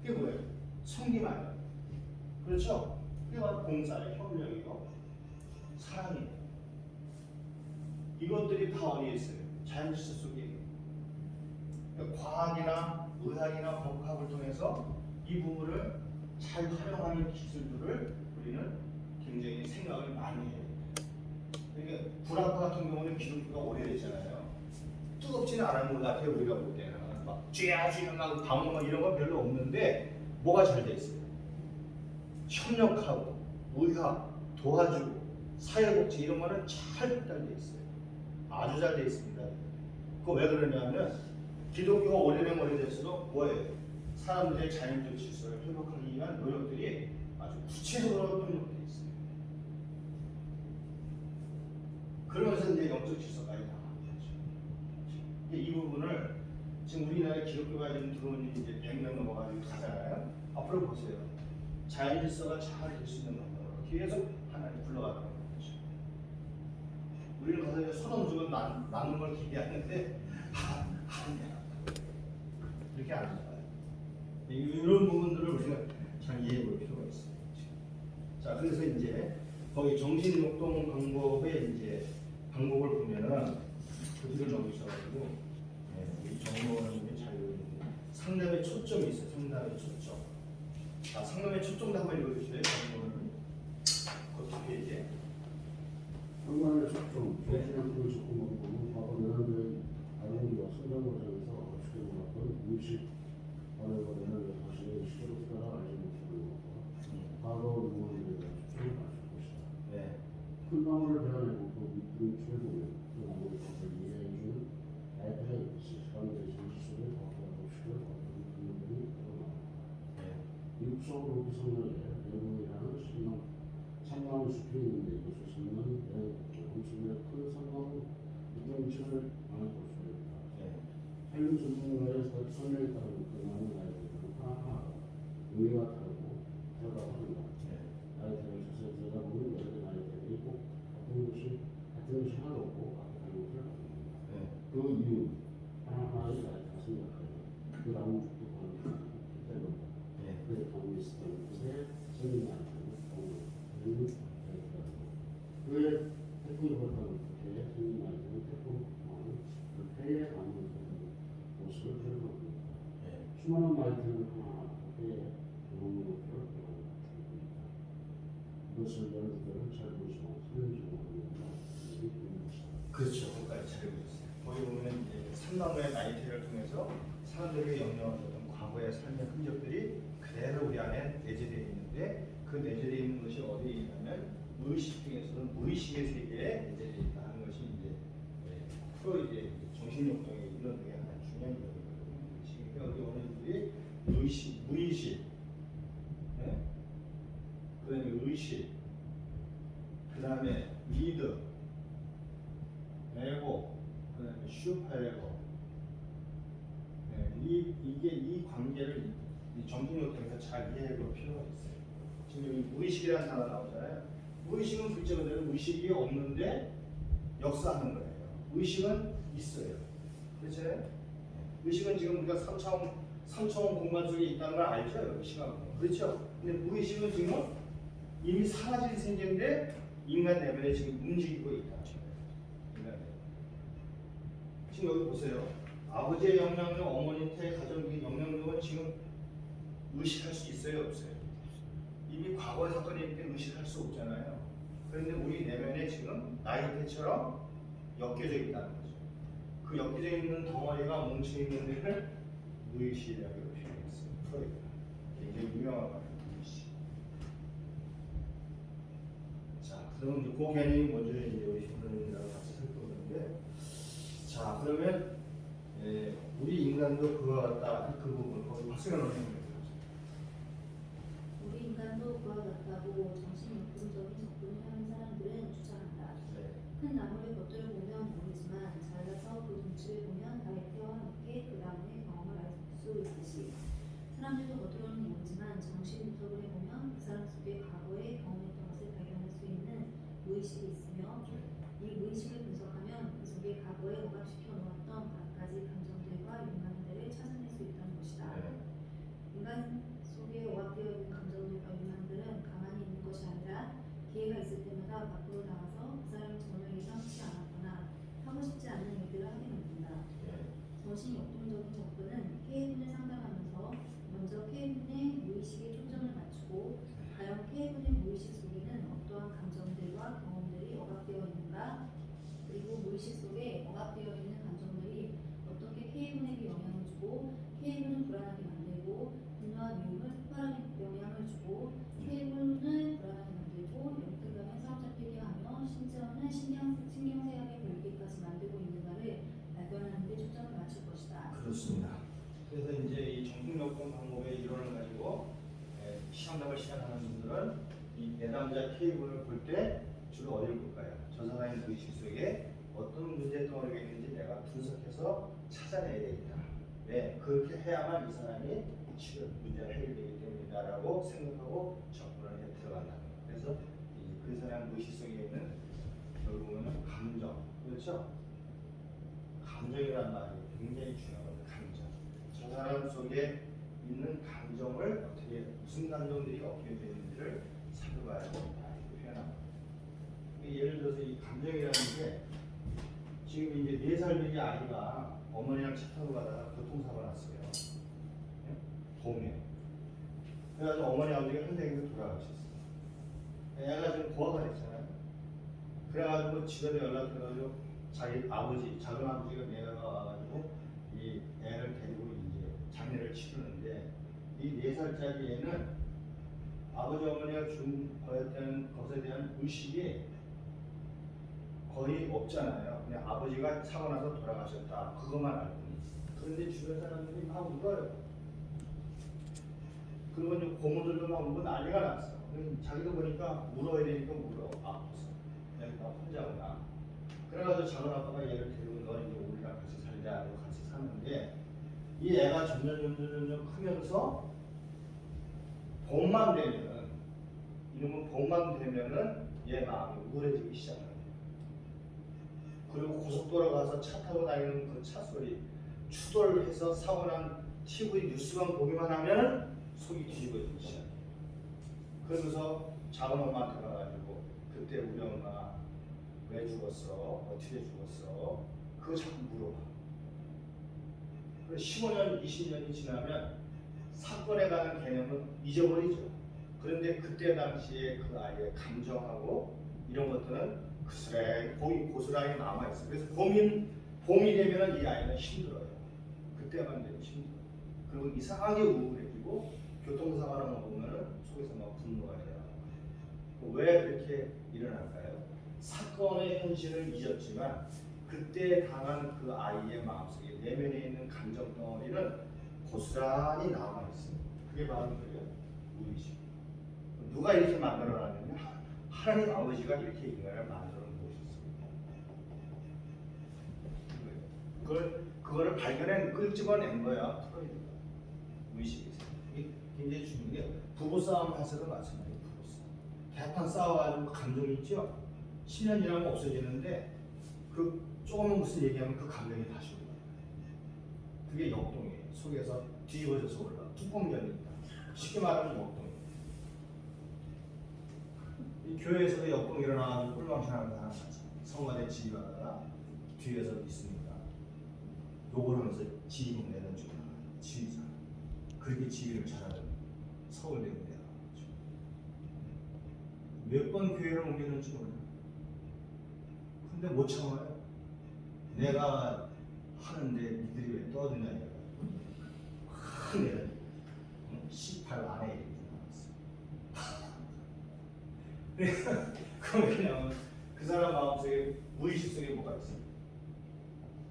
그게 뭐예요? 섬김 아니에요? 그렇죠? 그게 바로 봉사의 협력이고 사랑이에요. 이것들이 다 어디에 있어요? 자연질서 속에 있어요. 그러니까 과학이나 의학이나 법학을 통해서 이 부분을 잘 활용하는 기술들을 우리는 굉장히 생각을 많이 해요. 그러니까 불악화 같은 경우는 기독교가 오래됐잖아요. 뜨겁지는 않은 것 같아요. 우리가 볼 때는 막 쥐야쥐는 막 방어 이런 건 별로 없는데 뭐가 잘 돼 있어요? 협력하고 의학 도와주고 사회복지 이런 거는 잘 발달돼 있어요. 아주 잘 돼 있습니다. 그거 왜 그러냐면 기독교가 오래되면 오래될수록 뭐예요? 사람들의 자연적 질서를 회복하기 위한 노력들이 아주 구체적으로 협력돼 있어요. 그러면서 이제 영적 질서까지 나가는 거죠. 이 부분을 지금 우리나라에 기독교가 지금 들어온 지 이제 100년 넘어가지고 가잖아요. 앞으로 보세요. 자연 질서가 잘 될 수 있는 방법으로 계속 하나님 불러가는 거죠. 우리는 가서 이제 손엄죽은 나는 걸 기대하는데 아니야. 이렇게 안 나와요. 이런 부분들을 우리가 잘 이해해 볼 필요가 있어요. 자, 그래서 이제 거기 정신욕동 방법의 이제 방법을 보면은 그 뒤를 넘기셔가지고 이 정보원님이 잘 읽어주는데 상담의 초점이 있어요. 상담의 초점. 자, 상담의 초점도 한번 읽어주세요. 정보원님. 그 페이지에. 상담의 초점, 정신학교를 접근하고 보면 과거 내란된 아동과 성장 과정에서 어떻게 보았던 의식, 관행과는 자신의 시도를 따라 알지 못하는 것과 과거 응원에 대한 초점을 맞출 것이다. 네. 큰 나무를 베어내고 그 밑으로 철보면 그 나무의 것을 이해해주는 나이테의 시간의 정치 속에 과거와 도시를 거두는 그림들이 드러납니다. 미국 서울 로드 성당에 내부이라는 상나무 숲이 있는데 이것을 성당 엄청나게 큰 상나무 이동층을 많이 볼 수 있다. 한림 전문가의 설명에 따르면 그 나무 나이테는 하나하나 의미가 다르고 다르다고 합니다. 나이테를 자세히 들여다보면 여러 개 나이테들이 꼭 같은 것이 하나도 없고 같은 것을 갖습니다. 그 이유 하나하나의 나이테가 생각하여 그 나무 죽도 관계하는 때문입니다. 그의 가운데 있었던 곳에 생긴 나이테는 그의 태풍이 불었다는 그의 생긴 나이테는 태풍 그 폐에 가는 모습을 드러납니다. 수많은 나이테는 하나하나 폐에 좋은 것들을 드러납니다. 이것을 여러분들은 잘 보시고 설명적으로 그렇죠. 그것까지 잘 읽으셨어요. 거기 보면 이제 삼나무의 나이테를 통해서 사람들에게 영향을 과거의 삶의 흔적들이 그대로 우리 안에 내재되어 있는데 그 내재되어 있는 것이 어디에 있냐면 의식 중에서는 무의식의 세계에 내재되어 있다는 것이 이제 프로이드의 정신욕동의 이론 중에 하나 중요한 이론이거든요. 의식이 여기 원인들이 의식, 무의식, 그다음에 의식, 그다음에 리드, 에고, 그다음에 슈퍼에고, 이게 이 관계를 이 정신욕동에서 잘 이해해 볼 필요가 있어요. 지금 여기 무의식이라는 단어 나오잖아요. 무의식은 글자 그대로 의식이 없는데 역사하는 거예요. 의식은 있어요. 그렇죠? 의식은 지금 우리가 3차원 공간 속에 있다는 걸 알죠? 여기 시각으로. 그렇죠? 근데 무의식은 지금 이미 사라질 생긴데 인간 내면에 지금 움직이고 있다. 지금 여기 보세요. 아버지의 영향력, 어머니 태 가정의 영향력은 지금 의식할 수 있어요, 없어요? 이미 과거의 사건이 있기 때문에 의식할 수 없잖아요. 그런데 우리 내면에 지금 나이테처럼 엮여져 있다는 거죠. 그 엮여져 있는 덩어리가 뭉쳐 있는 데를 무의식이라고 표현했어요. 프로이드가 굉장히 유명한 말이에요. 무의식. 자, 그럼 이제 그 개념이 먼저 이제 우리 신부님이랑 같이 살펴보는데, 자, 그러면 우리 인간도 그와 같다 그 부분 거기 박수가 나오는 거예요. 우리 인간도 그와 같다고 정신욕동적인 접근을 하는 사람들은 주장한다. 큰 나무를 겉으로 보면 보이지만 잘라서 그 눈치를 보면 다이어트와 함께 그 다음에 경험을 알 수 있듯이 사람들도 겉으로는 모르지만 정신 분석을 해보면 그 사람 속에 과거에 경험했던 것을 발견할 수 있는 무의식이 있으며 이 무의식을 분석하면 그 속에 과거에 억압시켜 놓았던 갖가지 감정들과 욕망들을 찾아낼 수 있다는 것이다. 인간 속에 억압되어 있는 감정들과 욕망들은 가만히 있는 것이 아니라 기회가 있을 때마다 밖으로 나와서 그 사람이 전혀 예상치 않았거나 하고 싶지 않은 일들을 하게 만든다. 정신 역동적인 접근은 K분을 상담하면서 먼저 K분의 무의식에 초점을 맞추고 과연 K분의 무의식 속에는 어떠한 감정들과 경험들이 억압되어 있는가, 그리고 무의식 속에 억압되어 있는 감정들이 어떻게 K분에게 영향을 주고 K분을 불안하게 만들고 분노와 미움을 폭발하게 영향을 주고 K분을 불안하게 만들고 역행감에 사로잡히게 하며 심지어는 신경쇠약에 걸리기까지 만들고 있는가를 발견하는 데 초점을 맞출 것이다. 그렇습니다. 그래서 이제 이 정신역동 방법의 이론을 가지고 시험답을 시작하는 분들은 이 내담자 K분을 볼 때 주로 어디를 볼까요? 저 사람의 무의식 속에 어떤 문제덩어리가 있는지 내가 분석해서 찾아내야 되겠다. 왜? 그렇게 해야만 이 사람이 지금 문제가 해결되기 때문이다라고 생각하고 접근을 해 들어간다는 거예요. 그래서 그 사람 무의식 속에 있는 결국은 감정, 그렇죠? 감정이라는 말이 굉장히 중요하거든요. 감정. 저 사람 속에 있는 감정을 어떻게, 무슨 감정들이 어떻게 되는지를 살펴봐야 된다. 이렇게 표현합니다. 예를 들어서 이 감정이라는 게 지금 이제 4살 된 아이가 어머니랑 차 타고 가다가 교통사고 났어요. 봄에. 그래가지고 어머니 아버지가 현장에서 돌아가셨어요. 애가 지금 고아가 됐잖아요. 그래가지고 집에 연락해가지고 자기 아버지, 작은 아버지가 내가 와가지고 이 애를 데리고 이제 장례를 치르는데 이 4살짜리 애는 아버지 어머니가 준 것에 대한 의식이 거의 없잖아요. 그냥 아버지가 사고 나서 돌아가셨다. 그것만 알고 있어요. 그런데 주변 사람들이 막 울어요. 그리고 이제 고모들도 막 울고 난리가 났어. 자기도 보니까 울어야 되니까 울어. 아파서. 내가 혼자구나. 그래가지고 작은 아빠가 얘를 데리고 너 이제 우리랑 같이 살자고 같이 사는데 이 애가 점점 크면서 봄만 되면은, 이놈은 봄만 되면은 얘 마음이 우울해지기 시작해요. 그리고 고속도로 가서 차 타고 다니는 그 차 소리, 추돌해서 사고 난 TV 뉴스만 보기만 하면은 속이 뒤집어지기 시작해요. 그러면서 작은 엄마한테 가가지고 그때 우리 엄마 왜 죽었어? 어떻게 죽었어? 그거 자꾸 물어봐. 그래서 15년, 20년이 지나면 사건에 관한 개념은 잊어버리죠. 그런데 그때 당시에 그 아이의 감정하고 이런 것들은 고스란히 남아있어요. 그래서 봄이 되면 이 아이는 힘들어요. 그때만 되면 힘들어요. 그리고 이상하게 우울해지고 교통사고를 먹으면 속에서 막 분노가 돼요. 왜 그렇게 일어날까요? 사건의 현실을 잊었지만 그때 당한 그 아이의 마음속에 내면에 있는 감정 덩어리는 고스란히 남아있어요. 그게 바로 뭐예요? 무의식. 누가 이렇게 만들어놨느냐? 하나님 아버지가 이렇게 인간을 만들어 놓으셨어요. 그거를 끄집어낸 거야. 프로이드가. 무의식에서. 이게 굉장히 중요한 게 부부싸움 해서도 마찬가지예요. 부부싸움. 대판 싸워가지고 감정이 있죠? 10년 지나면 없어지는데 그 조금만 무슨 얘기하면 그 감정이 다시 올라와요. 그게 역동이에요. 속에서 뒤집어져서 올라와. 뚜껑 열린다. 쉽게 말하면 역동이에요. 이 교회에서도 역동 일어나가지고 꿀망신하는 사람 같이 성관에 지휘하다가 뒤에서 있으니까 욕을 하면서 지휘금 내던지고 지휘자. 그렇게 지휘를 잘하는 서울대입니다. 몇 번 교회를 옮겼는지 몰라요. 근데 못 참아요. 내가 하는데 니들이 왜 떠드냐 이래가지고 확 내려 18 안에 이렇게 나왔어. 그건 그냥 그 사람 마음속에 무의식 속에 뭐가 있어요.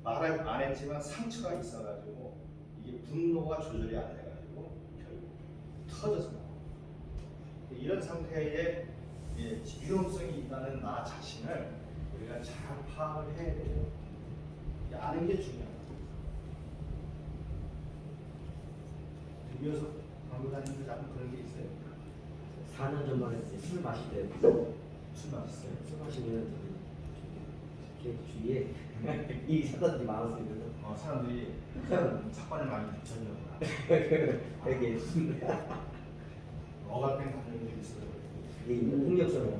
말 안 했지만 상처가 있어가지고 이게 분노가 조절이 안 돼가지고 결국 터져서 나와요. 이런 상태에 위험성이 있다는 나 자신을 우리가 잘 파악을 해야 돼요. 아는 게 중요해요. 이어서 강도사님들 자꾸 그런 게 있어요. 4년 전만 했어요. 술 마실 때. 술 마셨어요? 술 마시면 저기 주위에 이 사람들이 많았어요. 그래서 사람들이 사건을 많이 붙였냐구나. 되게 어갈팽 가는 일이 있어요. 폭력성을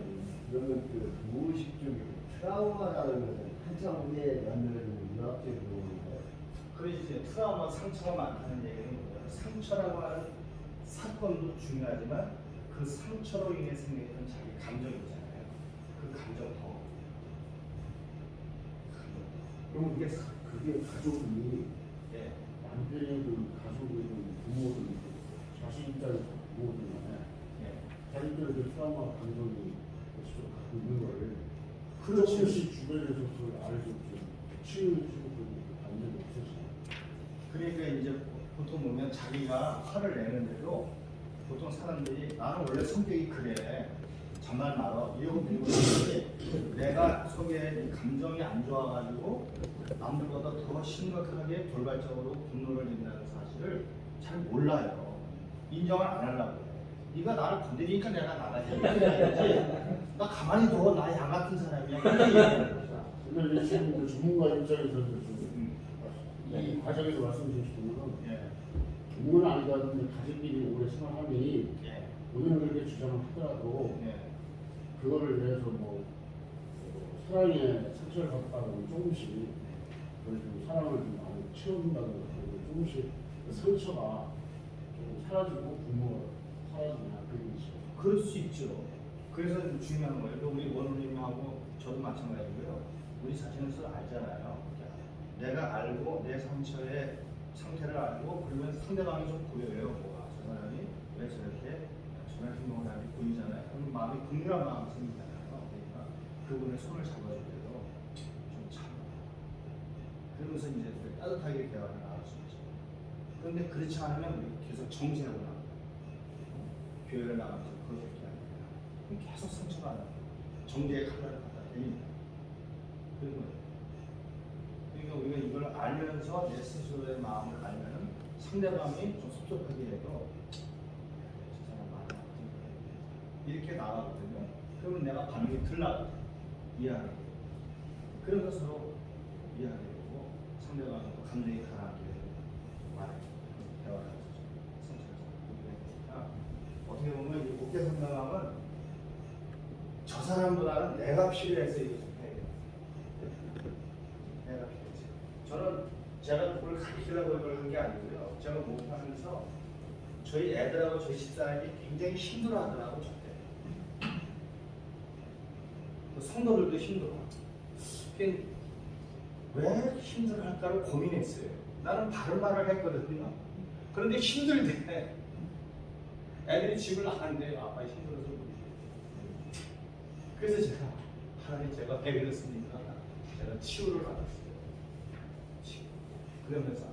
그러면 그 무의식적인 트라우마라는 것은 한참 후에 만들어지는 문학적인 부분인가요? 그래서 이제 트라우마, 상처가 많다는 얘기는 뭐예요? 상처라고 하는 사건도 중요하지만 그 상처로 인해 생겼던 자기 감정이 있잖아요. 그 감정 더. 그럼 그게 가족이 예. 남편이든 가족이든 부모든 자식 입장에서 부모든 간에 예. 자기들의 그 트라우마 감정이 계속 갖고 있는 거를 그렇지. 조금씩 주변에서 그걸 알고 좀 치유해주고 그 감정이 없어지잖아요. 그러니까 이제 보통 보면 자기가 화를 내는데도 보통 사람들이 나는 원래 성격이 그래. 정말 말어. 이러고 내가 속에 이 감정이 안 좋아가지고 남들보다 더 심각하게 돌발적으로 분노를 낸다는 사실을 잘 몰라요. 인정을 안 하려고 해. 네가 나를 건드리니까 내가 나가지. 나 가만히 둬. 나 양 같은 사람이야. 그렇게 얘기하는 거야. 근데 이제 지금 그 전문가 입장에서 이 과정에서 말씀 주신 거는 예. 전문은 아니다는데 가족끼리 오래 생활하니 예. 본인은 그렇게 주장을 하더라도 예. 그거를 위해서 뭐 사랑에 상처를 받았다고 조금씩 그걸 좀 사랑을 좀 많이 채운다든가 조금씩 그 상처가 좀 사라지고 분노가 사라지냐 그런 게 있어요. 그럴 수 있죠. 그래서 중요한 거예요. 또 우리 원우님하고 저도 마찬가지고요. 우리 자신을 스스로 알잖아요. 내가 알고 내 상처의 상태를 알고 그러면 상대방이 좀 보여요. 뭐가 저 사람이 왜 저렇게 저런 행동을 하는지 보이잖아요. 그럼 마음이 긍휼한 마음이 생기잖아요. 그러니까 그분의 손을 잡아주고요. 좀 참아. 그러면서 이제 따뜻하게 대화를 나눌 수 있죠. 그런데 그렇지 않으면 우리 계속 정죄하고 나옵니다. 교회를 나가면서 그렇게 하니까 계속 상처가 나요. 정죄의 칼날을 갖다 대립니다. 그러니까 우리가 이걸 알면서 내 스스로의 마음을 알면은 상대방이 좀 섭섭하게 해도 저 사람 마음이 아프지 이렇게 나가거든요. 그러면 내가 반응이 덜 나가요. 이해하게 되고. 그래서 서로 이해하게 되고 상대방도 감정이 가라앉게 되고 말해 대화를 하죠. 상처를 잡고 어떻게 보면 이 목회 상담함은 저 사람보다는 내가 필요해서 이게 좀 해요. 내가 필요해서. 저는 제가 그걸 가르치려고 이걸 한 게 아니고요. 제가 목회하면서 저희 애들하고 저희 집사람이 굉장히 힘들어하더라고 저때. 성도들도 힘들어. 왜 힘들어할까를 고민했어요. 나는 바른 말을 했거든요. 그런데 힘들대. 애들이 집을 나가는데 아빠 힘들어서 그래서 제가 하나님 제가 왜 그랬습니까? 제가 치유를 받았어요. 치유. 그러면서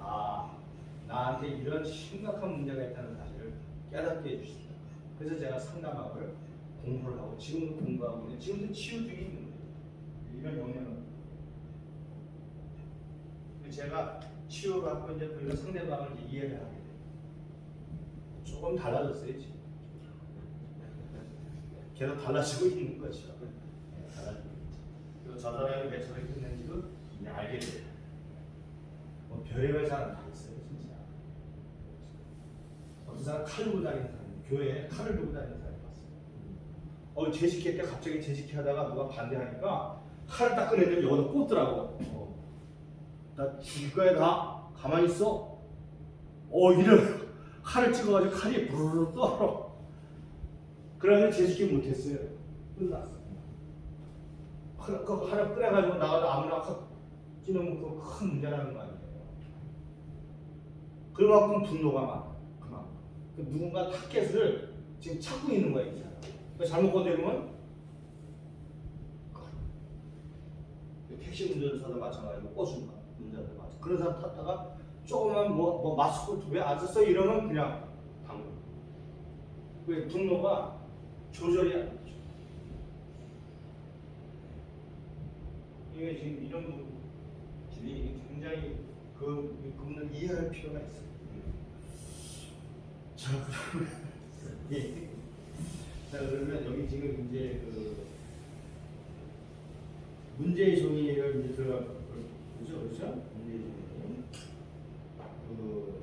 나한테 이런 심각한 문제가 있다는 사실을 깨닫게 해주신다. 그래서 제가 상담학을 공부를 하고 지금도 공부하고 있는데 지금도 치유 중에 있는 거예요. 이런 영향은 제가 치유를 하고 이제 그리고 상대방을 이제 이해를 하게 돼요. 조금 달라졌어요 지금. 계속 달라지고 있는 거죠. 달라지고 있죠. 그리고 저 사람이 왜 저렇게 했는지도 이제 알게 돼요. 뭐 별의별 사람 다 있어요 진짜. 어떤 사람 칼 들고 다니는 사람, 교회에 칼을 들고 다니는 사람이 봤어요. 제식회 때 갑자기 제식회 하다가 누가 반대하니까 칼을 딱 꺼내더니 여기다 꽂더라고. 나 죽일 거야 다 가만히 있어. 이런 칼을 찍어가지고 칼이 부르르 떨어. 그래가지고 제식회 못했어요. 끝났어. 그 칼을 꺼내가지고 나가서 아무나 확 찌르면 그거 큰 문제라는 거 아니에요. 그만큼 분노가 많아. 그만큼. 누군가 타켓을 지금 찾고 있는 거야 이 사람. 잘못 건드리면 택시 운전사도 마찬가지고 버스 운전사도 마찬가지고 그런 사람 탔다가 조금만 뭐 마스크 왜 안 썼어 이러면 그냥 당근. 왜 분노가 조절이 안 되죠. 이게 지금 이런 분들이 굉장히 그분을 이해할 필요가 있어요. 자, 그러면 예. 자, 그러면 여기 지금 이제 그 문제의 종이를 이제 들어갈 거죠, 그렇죠? 문제의 종이. 그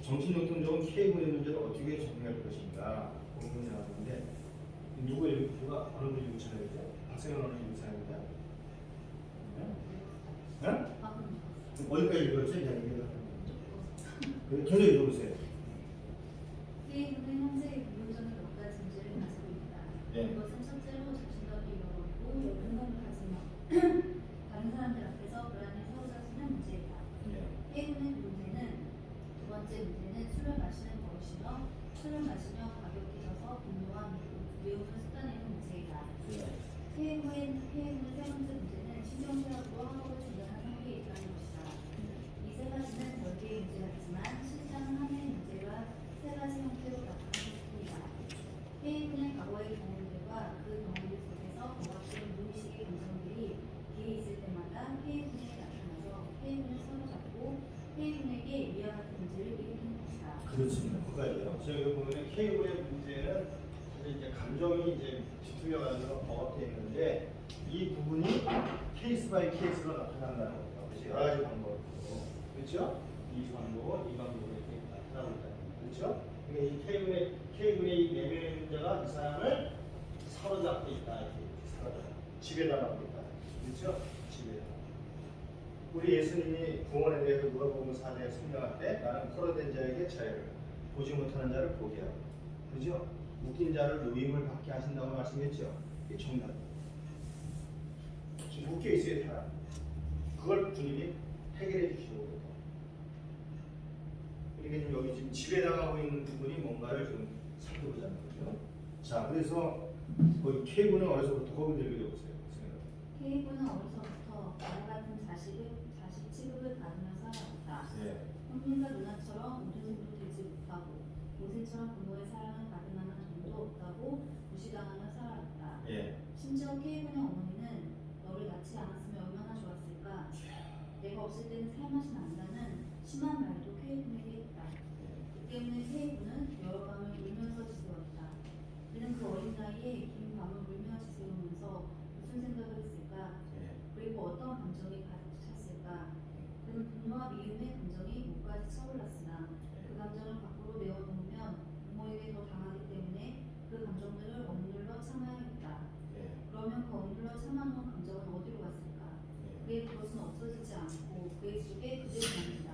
정신용통적인 K분의 문제를 어떻게 정리할 것인가 고민을 나왔는데 누가 어느 분이 유찬하죠? 박세현 어느 분이 유찬합니다. 네? 어디까지 읽었죠? 계속 읽어보세요. K분은 현재의 비교적인 몇 가지 문제를 가지고 있다. 네. 이것은 첫째로 자신감이 잃어버리고 행동을 하지만 다른 사람들 앞에서 불안에 사로잡히는 문제이다. K분의 문제는 두 번째 문제는 술을 마시는 버릇이며 술을 마시며 가격해져서 분노와 미움을 쏟아내는 문제이다. K분의 세 번째 문제는 신경쇠약으로 학업을 중단한 상태에 있다는 것이다. 이 세 가지는 별개의 문제였지만 실상은 하나의 문제가 세 가지 형태로 나타나는 것입니다. K분의 과거의 경험들과 그 경험들 속에서 부각된 무의식의 감정들이 뒤에 있을 때마다 K분에게 나타나서 K분을 사로잡고 K분에게 위와 같은 문제를 일으키는 것이다. 그렇습니다. 그거예요. 저희 보면 K분의 문제는 사실 이제 감정이 이제 뒤틀려가지고 버겁게 있는데 이 부분이 케이스 바이 케이스로 나타난다는 거예요. 그래서 여러 가지 방법으로 그렇죠? 이 방법은 이 방법으로 이렇게 나타나고 있다는 거예요. 그렇죠? 그러니까 이 K분의 이 내면의 문제가 이 사람을 사로잡고 있다. 이렇게 지배당하고 있다. 그렇죠? 지배당. 우리 예수님이 구원에 대해서 누가복음 4장에 설명할 때 나는 포로된 자에게 자유를 보지 못하는 자를 보게 하고 그죠? 묶인 자를 노임을 받게 하신다고 말씀했죠. 이게 정답. 지금 묶여 있어요 사람. 그걸 주님이 해결해 주시고 그러니까 지금 여기 지금 지배당하고 있는 부분이 뭔가를 지금 살펴보자는 거죠. 자, 그래서 거기 K분은 어디서부터 거기 읽어보세요. K분은 어려서부터 나와 같은 자식 취급을 받으며 살아왔다. 네. 형님과 누나처럼 우등생도 되지 못하고 동생처럼 부모의 사랑을 받을 만한 돈도 없다고 무시당하며 살아왔다. 예. 심지어 K분의 어머니는 너를 낳지 않았으면 얼마나 좋았을까. 내가 없을 때는 살맛이 난다는 심한 말도 K분에게 했다. 그 때문에 K분은 여러 밤을 울면서 지새웠다. 그는 그 어린 나이에 긴 밤을 울며 지새우면서 무슨 생각을 했을까? 그리고 어떤 감정이 가득 찼을까? 그는 분노와 미움의 감정이 목까지 차올랐으나 그 감정을 밖으로 내어놓으면 부모에게 더 당하기 때문에 그 감정들을 억눌러 참아야겠다. 그러면 그 억눌러 참아놓은 감정은 어디로 갔을까? 그의 그것은 없어지지 않고 그의 속에 그대로 남는다.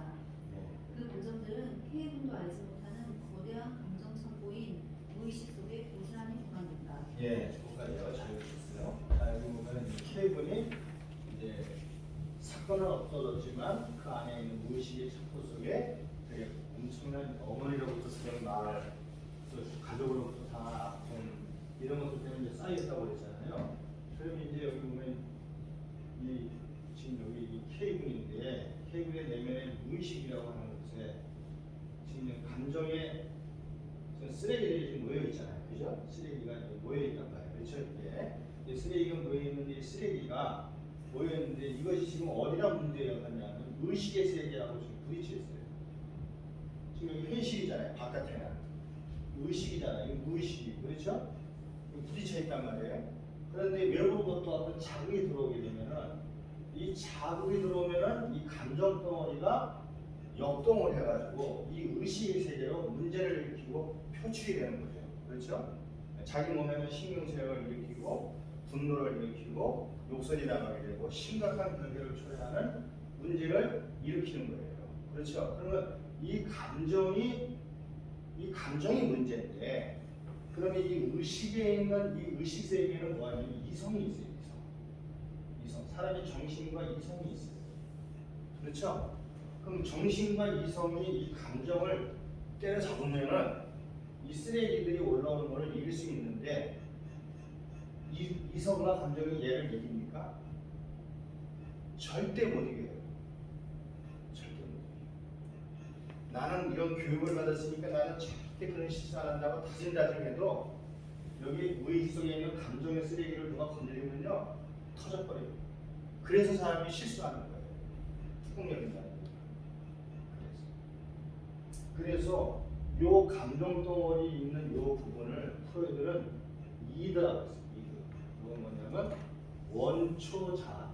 그 감정들은 K분도 알지 못하는 거대한 감정 창고인 무의식 속에 고스란히 보관된다. 예, 저거까지요. 잘 읽었어요. 자, 여기 보면 K분이 이제 사건은 없어졌지만 그 안에 있는 무의식의 창고 속에 되게 엄청난 어머니로부터 들은 말, 또 가족으로부터 당한 아픔 이런 것들 때문에 이제 쌓였다고 그랬잖아요. 그러면 이제 여기 보면 이 지금 여기 이 K분인데 K분의 내면의 무의식이라고 하는 곳에 지금 감정의 쓰레기들이 지금 모여 있잖아요, 그죠? 쓰레기가 모여 있단 말이에요, 그렇죠? 이게 쓰레기가 모여 있는데 이 쓰레기가 모여 있는데 이것이 지금 어디가 문제가 갔냐면 의식의 세계라고 지금 부딪혀 있어요. 지금 여기 회식이잖아요, 바깥에는 의식이잖아요, 이거 무의식이 그렇죠? 부딪혀 있단 말이에요. 그런데 외부로부터 어떤 자극이 들어오게 되면은 이 자극이 들어오면은 이 감정 덩어리가 역동을 해가지고 이 의식의 세계로 문제를 일으키고 표출이 되는 거죠. 그렇죠? 자기 몸에는 신경쇠약을 일으키고 분노를 일으키고 욕설이 나가게 되고 심각한 변개를 초래하는 문제를 일으키는 거예요. 그렇죠? 그러면 이 감정이 문제인데 그러면 이 의식에 있는 이 의식 세계에는 뭐냐면 이성이 있어요. 이성. 사람의 정신과 이성이 있어요. 그렇죠? 그럼 정신과 이성이 이 감정을 때려잡으면은 이 쓰레기들이 올라오는 것을 이길 수 있는데 이성과 감정이 얘를 이깁니까? 절대 못 이겨요. 절대 못 이겨요. 나는 이런 교육을 받았으니까 나는 절대 그런 실수 안 한다고 다짐해도 여기 무의식 속에 있는 감정의 쓰레기를 누가 건드리면요 터져버려요. 그래서 사람이 실수하는 거예요. 폭력이다. 그래서 요 감정 덩어리 있는 요 부분을 프로이드는 이드라고 했어요. 이드. 그건 뭐냐면 원초자.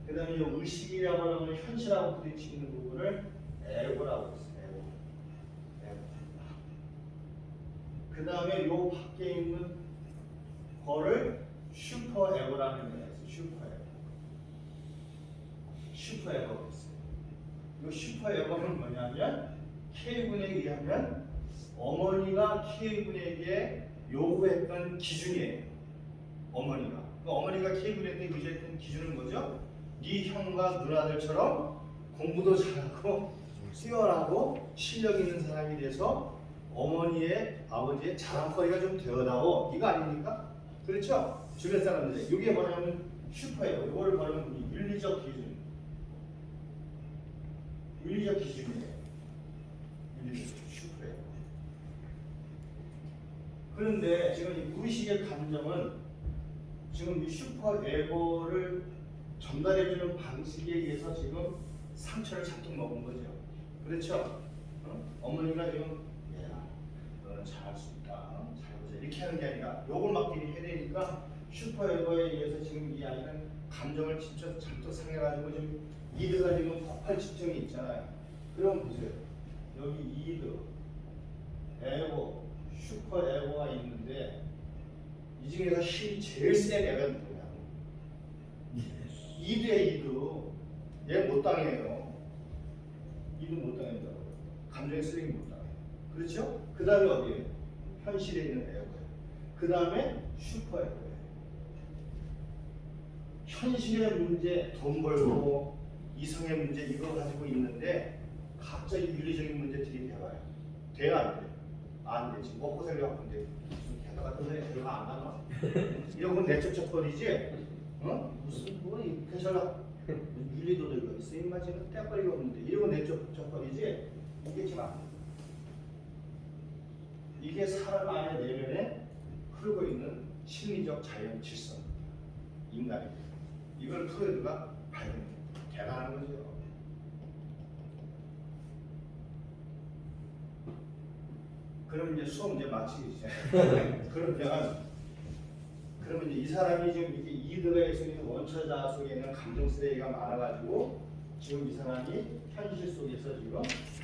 그 다음에 요 의식이라고 하는 현실하고 부딪히는 부분을 에고라고 했어요. 에고. 그 다음에 요 밖에 있는 거를 슈퍼 에고라는 거예요. 슈퍼 에고가 있어요. 이 슈퍼 에고는 뭐냐면 K군에 의하면 어머니가 K군에게 요구했던 기준이에요. 어머니가 K군에게 의지했던 기준은 뭐죠? 네 형과 누나들처럼 공부도 잘하고 수연하고 실력 있는 사람이 돼서 어머니의 아버지의 자랑거리가 좀 되어다오. 이거 아닙니까? 그렇죠? 주변 사람들 이게 뭐냐면 슈퍼예요. 이거를 말하면 윤리적 기준이에요. 슈퍼예요. 그런데 지금 이 무의식의 감정은 지금 이 슈퍼 에고를 전달해주는 방식에 의해서 지금 상처를 잔뜩 먹은 거죠. 그렇죠? 어머니가 지금 얘야 너는 잘할 수 있다. 잘해보자. 이렇게 하는 게 아니라 욕을 막기를 해야 되니까 슈퍼 에고에 의해서 지금 이 아이는 감정을 진짜 잔뜩 상해가지고 지금 이드가 지금 폭발 측정이 있잖아요. 그럼 보세요. 여기 이드, 에고, 슈퍼 에고가 있는데 이 중에서 힘이 제일 센 애가 누구냐? 이드에 이드. 얘 못 당해요. 이드 못 당한다고. 감정의 쓰레기 못 당해요. 그렇죠? 그 다음에 어디에요? 현실에 있는 에고예요. 그 다음에 슈퍼 에고예요. 현실의 문제, 돈 벌고 이성의 문제 이거 가지고 있는데 갑자기 윤리적인 문제 들이대봐요. 돼야 안 돼? 안 되지. 먹고 살려고 하는데 무슨 게다가 그 전에 결과 안 나와. 이러면 내쫓아버리지. 무슨 뭐 회사가 윤리도덕이 있어. 입맛에는 떼거리가 없는데 이러면 내쫓아버리지. 이게 지금 안 돼. 이게 사람 안의 내면에 흐르고 있는 심리적 자연 질서. 인간이. 이걸 프로이드가 발견해요. 대단한 거죠. 그럼 이제 수업 이제 마치겠죠. 그러면 이제 이 사람이 지금 이렇게 이드가 있는 원처자 속에 있는 감정 쓰레기가 많아가지고 지금 이 사람이 현실 속에서 지금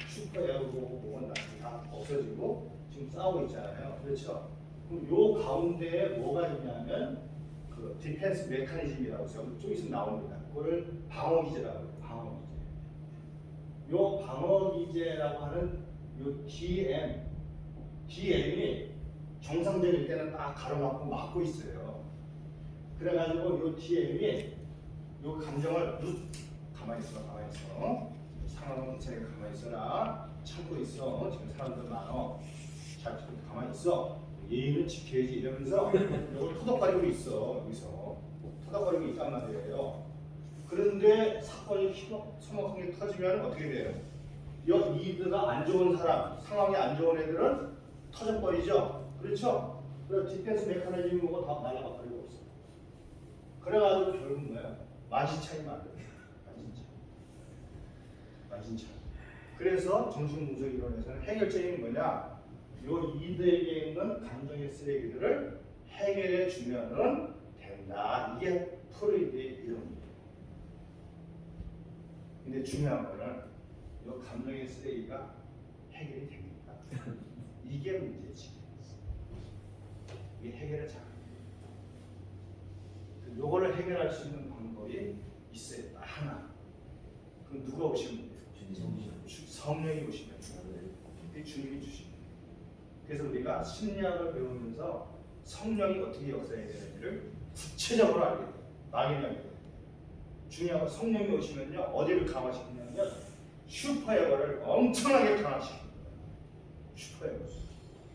슈퍼 에고고 다 없어지고 지금 싸우고 있잖아요. 그렇죠? 그럼 요 가운데에 뭐가 있냐면 그 디펜스 메커니즘이라고 해서 좀 있으면 나옵니다. 그걸 방어기제라고 해요. 방어기제. 요 방어기제라고 하는 요 DM이 정상적일 때는 딱 가로막고 막고 있어요. 그래가지고 요 DM이 요 감정을 가만히 있어. 상황은 자기가 가만히 있어라. 참고 있어. 지금 사람들 많어. 잘 가만히 있어. 예의는 지켜야지 이러면서 이걸 토닥거리고 있어. 여기서 토닥거리고 있단 말이에요. 그런데 사건이 소목하게 터지면 어떻게 돼요? 이 이드가 안 좋은 사람, 상황이 안 좋은 애들은 터져버리죠. 그렇죠? 그래서 디펜스 메커니즘이 뭐고 다 날아가 버리고 없어. 그래가지고 결국 뭐야? 만신창이 만들어요. 만신창. 그래서 정신분석 이론에서는 해결책이 뭐냐? 요 이드에게 있는 감정의 쓰레기들을 해결해 주면은 된다. 이게 프로이드의 이론이에요. 근데 중요한 거는 요 감정의 쓰레기가 해결이 됩니까? 이게 문제지. 이게 해결을 잘. 요거를 해결할 수 있는 방법이 있어요. 하나. 그럼 누가 오시면 돼요? 성령이 오시면 돼요. 주님이 주시면 돼요. 그래서 우리가 심리학을 배우면서 성령이 어떻게 역사해야 되는지를 구체적으로 알게 돼요. 막연히 알게 돼요. 중요한 건 성령이 오시면요. 어디를 강화시키냐면 슈퍼에고를 엄청나게 강화시킵니다. 슈퍼에고.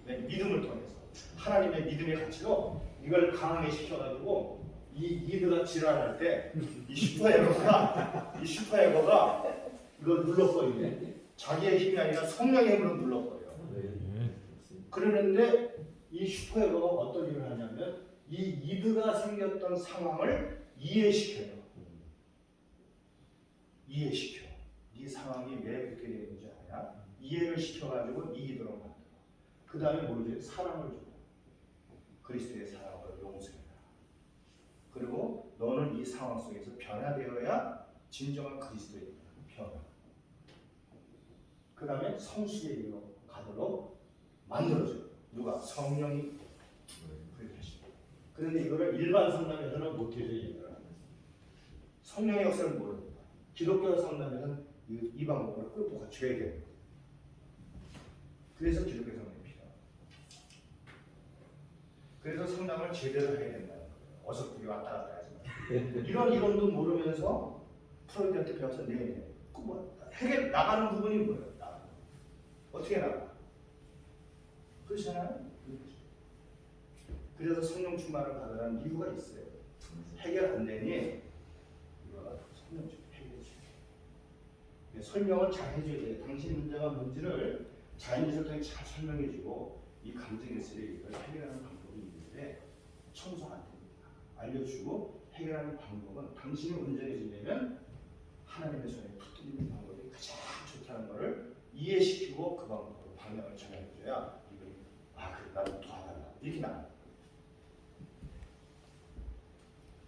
네, 믿음을 통해서. 하나님의 믿음의 가치로 이걸 강하게 시켜가지고 이 이드가 지랄할 때 이 슈퍼에고가 이걸 눌러버리네. 자기의 힘이 아니라 성령의 힘으로 눌러버려요. 그러는데 이 슈퍼에고가 어떤 일을 하냐면 이 이드가 생겼던 상황을 이해시켜요. 이해시켜. 네 상황이 왜 그렇게 되는지 알아? 이해를 시켜가지고 이기도록 만들어. 그 다음에 뭐지? 사랑을 줘. 그리스도의 사랑으로 용서해라. 그리고 너는 이 상황 속에서 변화되어야 진정한 그리스도의 변화. 그 다음에 성숙의 길로 가도록 만들어줘요. 누가? 성령이 그렇게 하시고. 그런데 이거를 일반 상담에서는 못해줘요. 얘들아. 성령의 역사를 모릅니다. 기독교 상담에서는 이 방법을 꼭 갖춰야 돼요. 그래서 기독교 상담이 필요합니다. 그래서 상담을 제대로 해야 된다는 거예요. 어설프게 왔다 갔다 하지 마. 이런 이론도 모르면서 프로이드한테 배워서 내내 해결 나가는 부분이 뭐예요? 어떻게 나가? 그렇잖아요. 그래서 성령 충만을 받으라는 이유가 있어요. 해결 안 되니 이거 성령 충만 해결해 주세요. 설명을 잘 해줘야 돼요. 당신 문제가 뭔지를 자연지를 통해 잘 설명해주고 이 감정에서의 이걸 해결하는 방법이 있는데 청소 안 됩니다. 알려주고 해결하는 방법은 당신이 온전해지려면 하나님의 손에 붙들리는 방법이 가장 좋다는 것을 이해시키고 그 방법으로 방향을 전해줘야 이걸 그래 나를 도와달라 이렇게 나와요.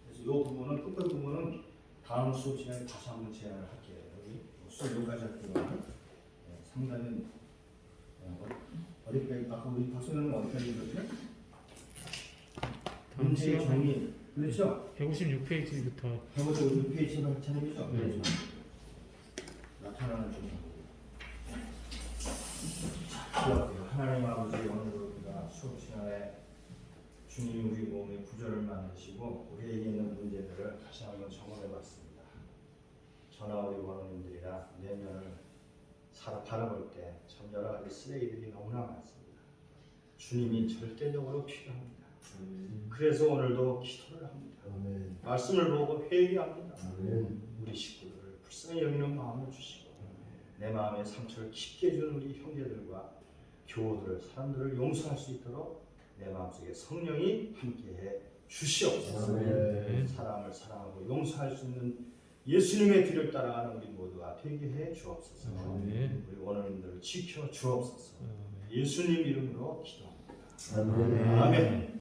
그래서 이 부분은 끝번 부분은 다음 수업 시간에 다시 한번 제안을 할게요. 여기 수업 여기까지 할게요. 상담은 어디까지 아까 우리 박수는 어디까지 읽었죠? 문제의 정의 그렇죠? 156페이지부터 156페이지만 차림이죠? 네. 나타나는 좀 기억해요. 하나님 아버지 오늘 우리가 수업 시간에 주님 우리 몸의 구절을 만드시고 우리에게 있는 문제들을 다시 한번 점검해봤습니다. 저나 우리 원어민들이나 내년을 바라볼 때 참 여러 가지 쓰레기들이 너무나 많습니다. 주님이 절대적으로 필요합니다. 그래서 오늘도 기도를 합니다. 말씀을 보고 회개합니다. 우리 식구들을 불쌍히 여기는 마음을 주시고 내 마음의 상처를 깊게 준 우리 형제들과 교우들을 사람들을 용서할 수 있도록 내 마음속에 성령이 함께해 주시옵소서. 사람을 사랑하고 용서할 수 있는 예수님의 길을 따라가는 우리 모두가 되게 해 주옵소서. 우리 원어민들을 지켜 주옵소서. 예수님 이름으로 기도합니다. 아멘.